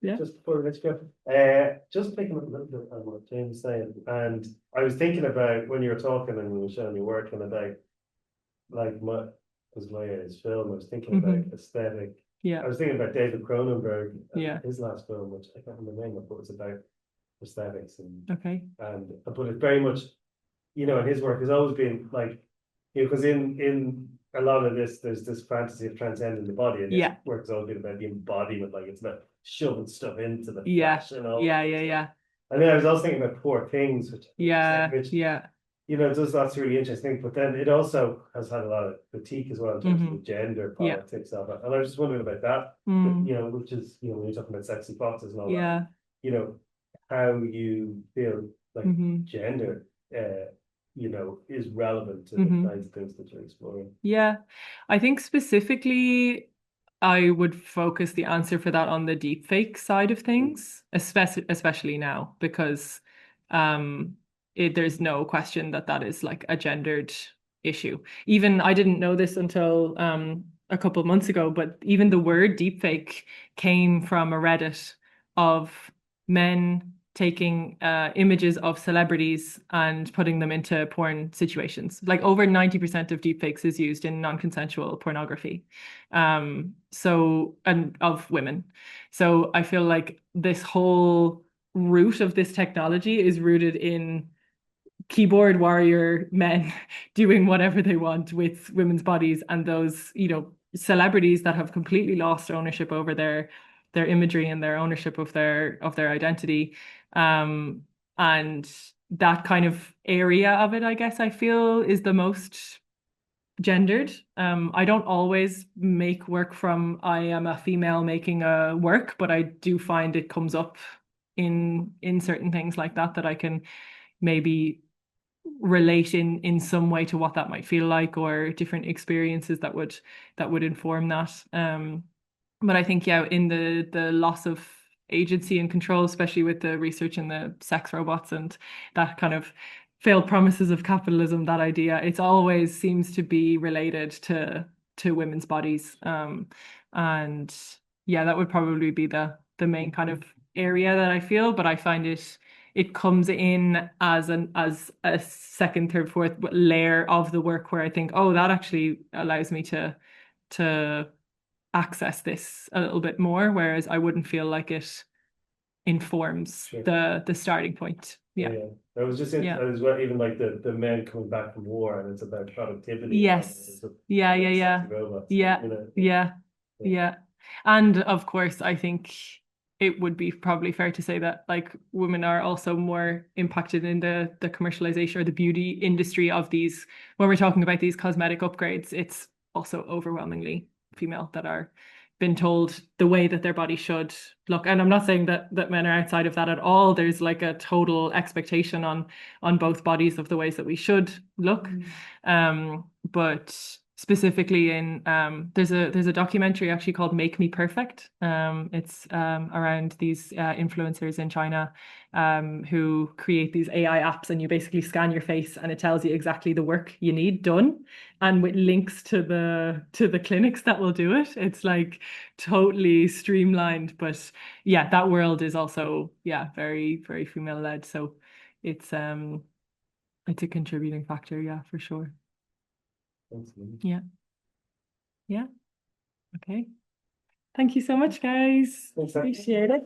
Yeah. Just before let's go, just picking up a little bit on what James saying, and I was thinking about when you were talking and you were showing your work, and about like because my is film, I was thinking about aesthetic. Yeah. I was thinking about David Cronenberg, his last film, which I can't remember the name of, but it's about aesthetics and but it's very much, and his work has always been like, because in a lot of this, there's this fantasy of transcending the body, and his work has always been about the embodiment, like it's about shoving stuff into the flesh and all. Yeah. And then I was also thinking about Poor Things, which that's really interesting. But then it also has had a lot of critique as well in terms of the gender politics of it. And I was just wondering about that, which is, when you're talking about sexy foxes and all that, how you feel like gender, is relevant to the kinds of things that you're exploring. Yeah, I think specifically I would focus the answer for that on the deepfake side of things, especially now, because there's no question that that is like a gendered issue. Even I didn't know this until a couple of months ago, but even the word deepfake came from a Reddit of men taking images of celebrities and putting them into porn situations. Like over 90% of deepfakes is used in non-consensual pornography. So, and of women. So I feel like this whole root of this technology is rooted in keyboard warrior men doing whatever they want with women's bodies, and those, you know, celebrities that have completely lost ownership over their imagery and their ownership of their identity. And that kind of area of it, I guess, I feel is the most gendered. I don't always make work from I am a female making a work, but I do find it comes up in certain things like that I can maybe relate in some way to what that might feel like, or different experiences that would inform that. But I think, yeah, in the loss of agency and control, especially with the research in the sex robots and that kind of failed promises of capitalism, that idea, it always seems to be related to women's bodies. And yeah, that would probably be the main kind of area that I feel, but I find it comes in as a second, third, fourth layer of the work where I think, oh, that actually allows me to access this a little bit more, whereas I wouldn't feel like it informs the starting point. Yeah. I was just as well, even like the men coming back from war, and it's about productivity. Yes. Yeah. And of course, I think it would be probably fair to say that like women are also more impacted in the commercialization or the beauty industry of these. When we're talking about these cosmetic upgrades, it's also overwhelmingly female that are been told the way that their body should look. And I'm not saying that men are outside of that at all. There's like a total expectation on both bodies of the ways that we should look. But specifically in there's a documentary actually called Make Me Perfect. It's around these influencers in China who create these AI apps, and you basically scan your face and it tells you exactly the work you need done, and with links to the clinics that will do it. It's like totally streamlined, but yeah, that world is also very, very female led. So it's a contributing factor, yeah, for sure. Yeah. Okay. Thank you so much, guys. Appreciate it.